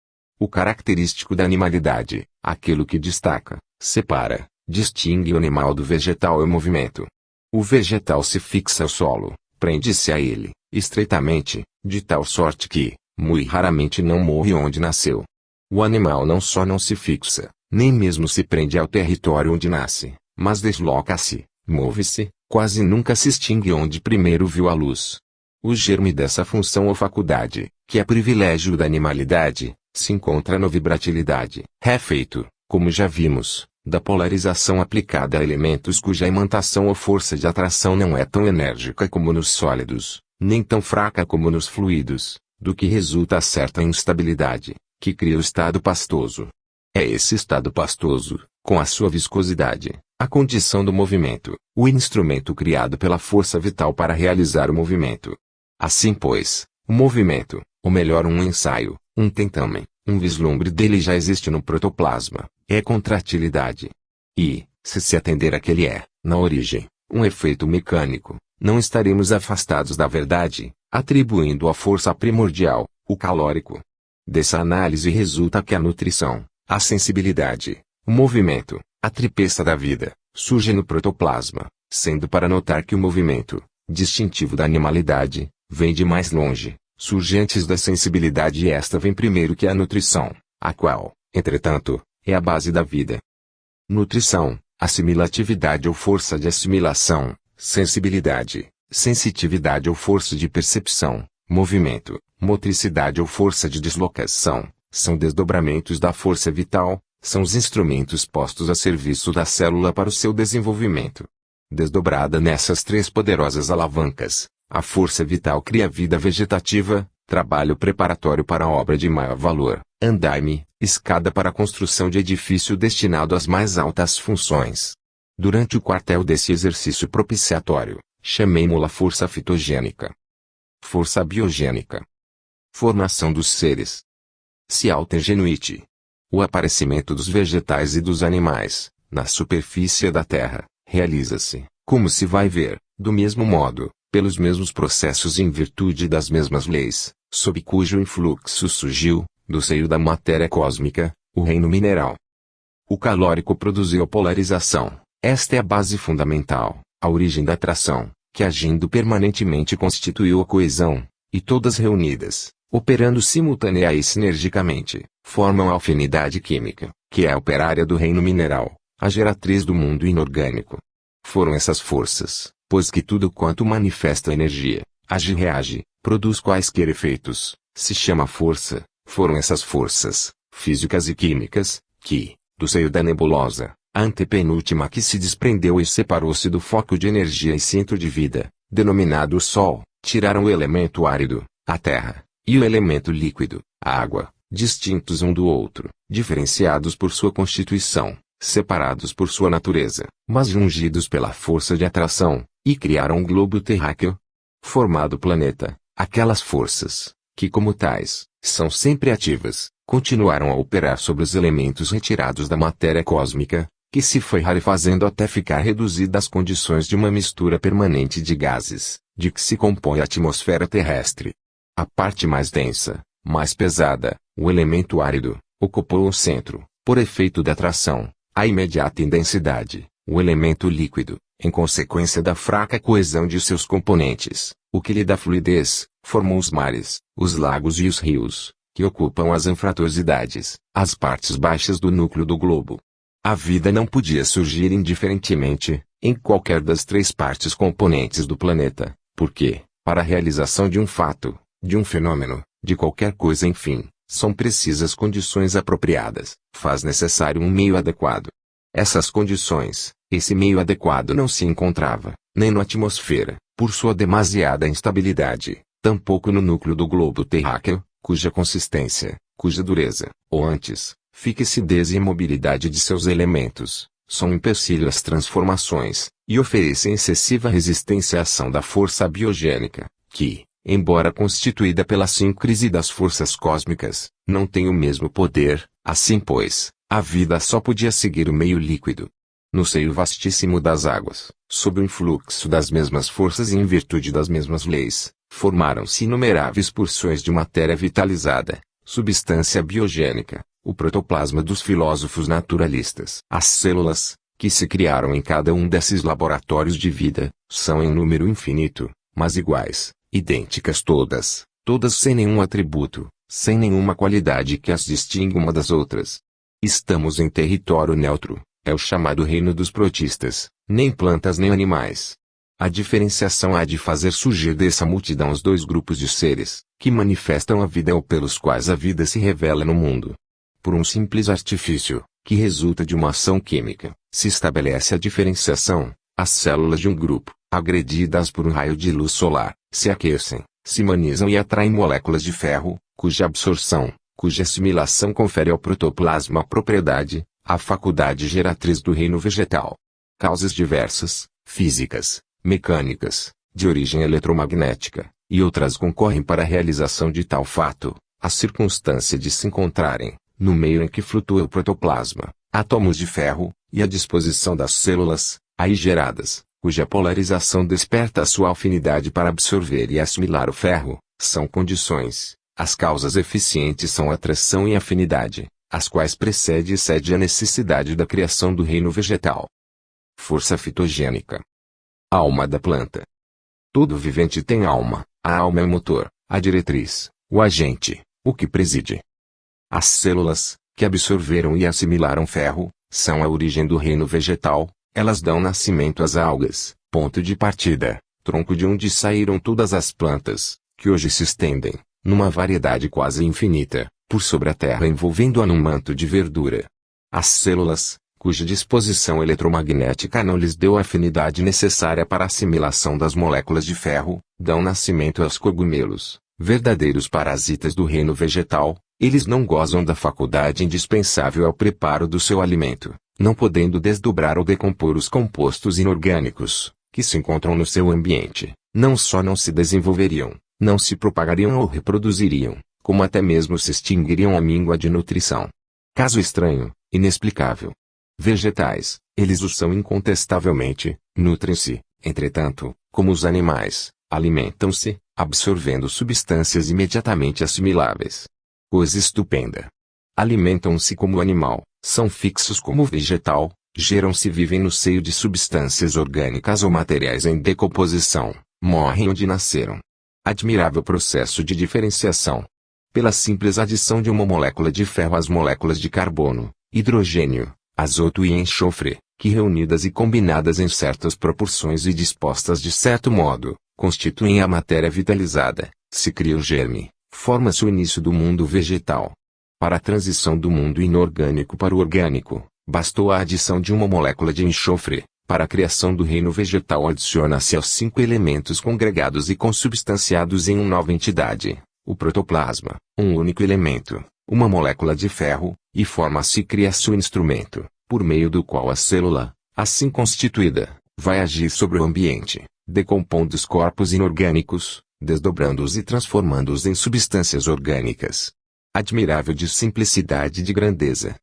O característico da animalidade, aquilo que destaca, separa, distingue o animal do vegetal é o movimento. O vegetal se fixa ao solo, prende-se a ele, estreitamente, de tal sorte que, muito raramente não morre onde nasceu. O animal não só não se fixa, Nem mesmo se prende ao território onde nasce, mas desloca-se, move-se, quase nunca se extingue onde primeiro viu a luz. O germe dessa função ou faculdade, que é privilégio da animalidade, se encontra na vibratilidade. É feito, como já vimos, da polarização aplicada a elementos cuja imantação ou força de atração não é tão enérgica como nos sólidos, nem tão fraca como nos fluidos, do que resulta a certa instabilidade, que cria o estado pastoso. É esse estado pastoso, com a sua viscosidade, a condição do movimento, o instrumento criado pela força vital para realizar o movimento. Assim pois, o movimento, ou melhor um ensaio, um tentamen, um vislumbre dele já existe no protoplasma, é contratilidade. E, se atender a que ele é, na origem, um efeito mecânico, não estaremos afastados da verdade, atribuindo a força primordial, o calórico. Dessa análise resulta que a nutrição, a sensibilidade, o movimento, a tripeça da vida, surge no protoplasma, sendo para notar que o movimento, distintivo da animalidade, vem de mais longe, surge antes da sensibilidade e esta vem primeiro que a nutrição, a qual, entretanto, é a base da vida. Nutrição, assimilatividade ou força de assimilação, sensibilidade, sensitividade ou força de percepção, movimento, motricidade ou força de deslocação, são desdobramentos da força vital, são os instrumentos postos a serviço da célula para o seu desenvolvimento. Desdobrada nessas três poderosas alavancas, a força vital cria vida vegetativa, trabalho preparatório para a obra de maior valor, andaime, escada para a construção de edifício destinado às mais altas funções. Durante o quartel desse exercício propiciatório, chamemo-la força fitogênica. Força biogênica. Formação dos seres. Se auto-ingenuite. O aparecimento dos vegetais e dos animais, na superfície da Terra, realiza-se, como se vai ver, do mesmo modo, pelos mesmos processos e em virtude das mesmas leis, sob cujo influxo surgiu, do seio da matéria cósmica, o reino mineral. O calórico produziu a polarização, esta é a base fundamental, a origem da atração, que agindo permanentemente constituiu a coesão, e todas reunidas, operando simultânea e sinergicamente, formam a afinidade química, que é a operária do reino mineral, a geratriz do mundo inorgânico. Foram essas forças, pois que tudo quanto manifesta energia, age e reage, produz quaisquer efeitos, se chama força, foram essas forças, físicas e químicas, que, do seio da nebulosa, a antepenúltima que se desprendeu e separou-se do foco de energia e centro de vida, denominado Sol, tiraram o elemento árido, a terra, e o elemento líquido, a água, distintos um do outro, diferenciados por sua constituição, separados por sua natureza, mas jungidos pela força de atração, e criaram um globo terráqueo. Formado planeta, aquelas forças, que como tais, são sempre ativas, continuaram a operar sobre os elementos retirados da matéria cósmica, que se foi rarefazendo até ficar reduzida às condições de uma mistura permanente de gases, de que se compõe a atmosfera terrestre. A parte mais densa, mais pesada, o elemento árido, ocupou o centro, por efeito da atração, a imediata em densidade, o elemento líquido, em consequência da fraca coesão de seus componentes, o que lhe dá fluidez, formou os mares, os lagos e os rios, que ocupam as anfratuosidades, as partes baixas do núcleo do globo. A vida não podia surgir indiferentemente, em qualquer das três partes componentes do planeta, porque, para a realização de um fato, de um fenômeno, de qualquer coisa enfim, são precisas condições apropriadas, faz necessário um meio adequado. Essas condições, esse meio adequado não se encontrava, nem na atmosfera, por sua demasiada instabilidade, tampouco no núcleo do globo terráqueo, cuja consistência, cuja dureza, ou antes, fixidez e imobilidade de seus elementos, são empecilho às transformações, e oferecem excessiva resistência à ação da força biogênica, que, embora constituída pela síncrise das forças cósmicas, não tem o mesmo poder. Assim pois, a vida só podia seguir o meio líquido. No seio vastíssimo das águas, sob o influxo das mesmas forças e em virtude das mesmas leis, formaram-se inumeráveis porções de matéria vitalizada, substância biogênica, o protoplasma dos filósofos naturalistas. As células, que se criaram em cada um desses laboratórios de vida, são em número infinito, mas iguais, idênticas todas, todas sem nenhum atributo, sem nenhuma qualidade que as distinga uma das outras. Estamos em território neutro, é o chamado reino dos protistas, nem plantas nem animais. A diferenciação há de fazer surgir dessa multidão os dois grupos de seres, que manifestam a vida ou pelos quais a vida se revela no mundo. Por um simples artifício, que resulta de uma ação química, se estabelece a diferenciação. As células de um grupo, agredidas por um raio de luz solar, se aquecem, se imanizam e atraem moléculas de ferro, cuja absorção, cuja assimilação confere ao protoplasma a propriedade, a faculdade geratriz do reino vegetal. Causas diversas, físicas, mecânicas, de origem eletromagnética, e outras concorrem para a realização de tal fato, a circunstância de se encontrarem, no meio em que flutua o protoplasma, átomos de ferro, e a disposição das células, aí geradas, cuja polarização desperta a sua afinidade para absorver e assimilar o ferro, são condições. As causas eficientes são atração e afinidade, as quais precede e cede a necessidade da criação do reino vegetal. Força fitogênica. Alma da planta. Todo vivente tem alma, a alma é o motor, a diretriz, o agente, o que preside. As células, que absorveram e assimilaram ferro, são a origem do reino vegetal, elas dão nascimento às algas, ponto de partida, tronco de onde saíram todas as plantas, que hoje se estendem, numa variedade quase infinita, por sobre a terra envolvendo-a num manto de verdura. As células, cuja disposição eletromagnética não lhes deu a afinidade necessária para a assimilação das moléculas de ferro, dão nascimento aos cogumelos, verdadeiros parasitas do reino vegetal. Eles não gozam da faculdade indispensável ao preparo do seu alimento, não podendo desdobrar ou decompor os compostos inorgânicos, que se encontram no seu ambiente, não só não se desenvolveriam, não se propagariam ou reproduziriam, como até mesmo se extinguiriam à míngua de nutrição. Caso estranho, inexplicável. Vegetais, eles o são incontestavelmente, nutrem-se, entretanto, como os animais, alimentam-se, absorvendo substâncias imediatamente assimiláveis. Coisa estupenda. Alimentam-se como animal, são fixos como vegetal, geram-se e vivem no seio de substâncias orgânicas ou materiais em decomposição, morrem onde nasceram. Admirável processo de diferenciação. Pela simples adição de uma molécula de ferro às moléculas de carbono, hidrogênio, azoto e enxofre, que reunidas e combinadas em certas proporções e dispostas de certo modo, constituem a matéria vitalizada, se cria o germe. Forma-se o início do mundo vegetal. Para a transição do mundo inorgânico para o orgânico, bastou a adição de uma molécula de enxofre. Para a criação do reino vegetal adiciona-se aos 5 elementos congregados e consubstanciados em uma nova entidade, o protoplasma, um único elemento, uma molécula de ferro, e forma-se e cria-se o instrumento, por meio do qual a célula, assim constituída, vai agir sobre o ambiente, decompondo os corpos inorgânicos, desdobrando-os e transformando-os em substâncias orgânicas. Admirável de simplicidade e de grandeza.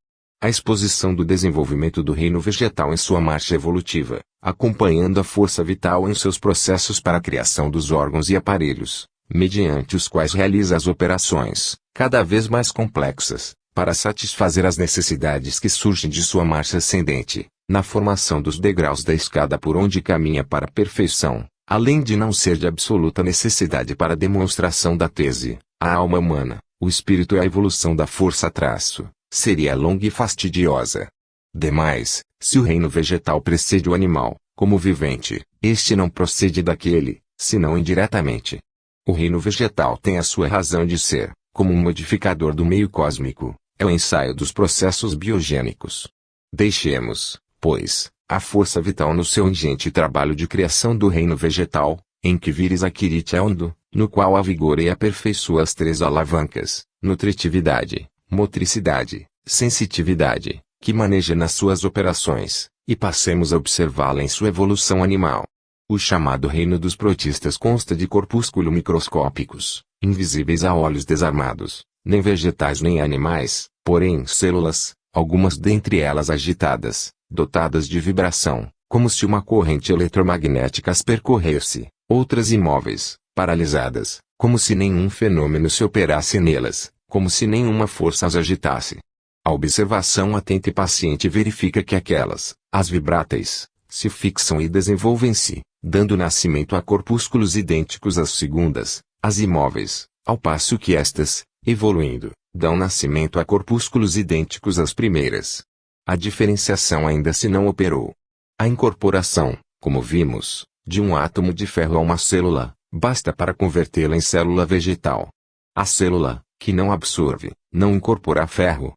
A exposição do desenvolvimento do reino vegetal em sua marcha evolutiva, acompanhando a força vital em seus processos para a criação dos órgãos e aparelhos, mediante os quais realiza as operações, cada vez mais complexas, para satisfazer as necessidades que surgem de sua marcha ascendente, na formação dos degraus da escada por onde caminha para a perfeição. Além de não ser de absoluta necessidade para a demonstração da tese, a alma humana, o espírito é a evolução da força traço, seria longa e fastidiosa. Demais, se o reino vegetal precede o animal, como vivente, este não procede daquele, senão indiretamente. O reino vegetal tem a sua razão de ser, como um modificador do meio cósmico, é o ensaio dos processos biogênicos. Deixemos, pois, a força vital no seu ingente trabalho de criação do reino vegetal, em que vires acquirite ondo, no qual avigora e aperfeiçoa as 3 alavancas, nutritividade, motricidade, sensitividade, que maneja nas suas operações, e passemos a observá-la em sua evolução animal. O chamado reino dos protistas consta de corpúsculos microscópicos, invisíveis a olhos desarmados, nem vegetais nem animais, porém células, algumas dentre elas agitadas, dotadas de vibração, como se uma corrente eletromagnética as percorresse, outras imóveis, paralisadas, como se nenhum fenômeno se operasse nelas, como se nenhuma força as agitasse. A observação atenta e paciente verifica que aquelas, as vibráteis, se fixam e desenvolvem-se, dando nascimento a corpúsculos idênticos às segundas, as imóveis, ao passo que estas, evoluindo, dão nascimento a corpúsculos idênticos às primeiras. A diferenciação ainda se não operou. A incorporação, como vimos, de um átomo de ferro a uma célula, basta para convertê-la em célula vegetal. A célula, que não absorve, não incorpora ferro,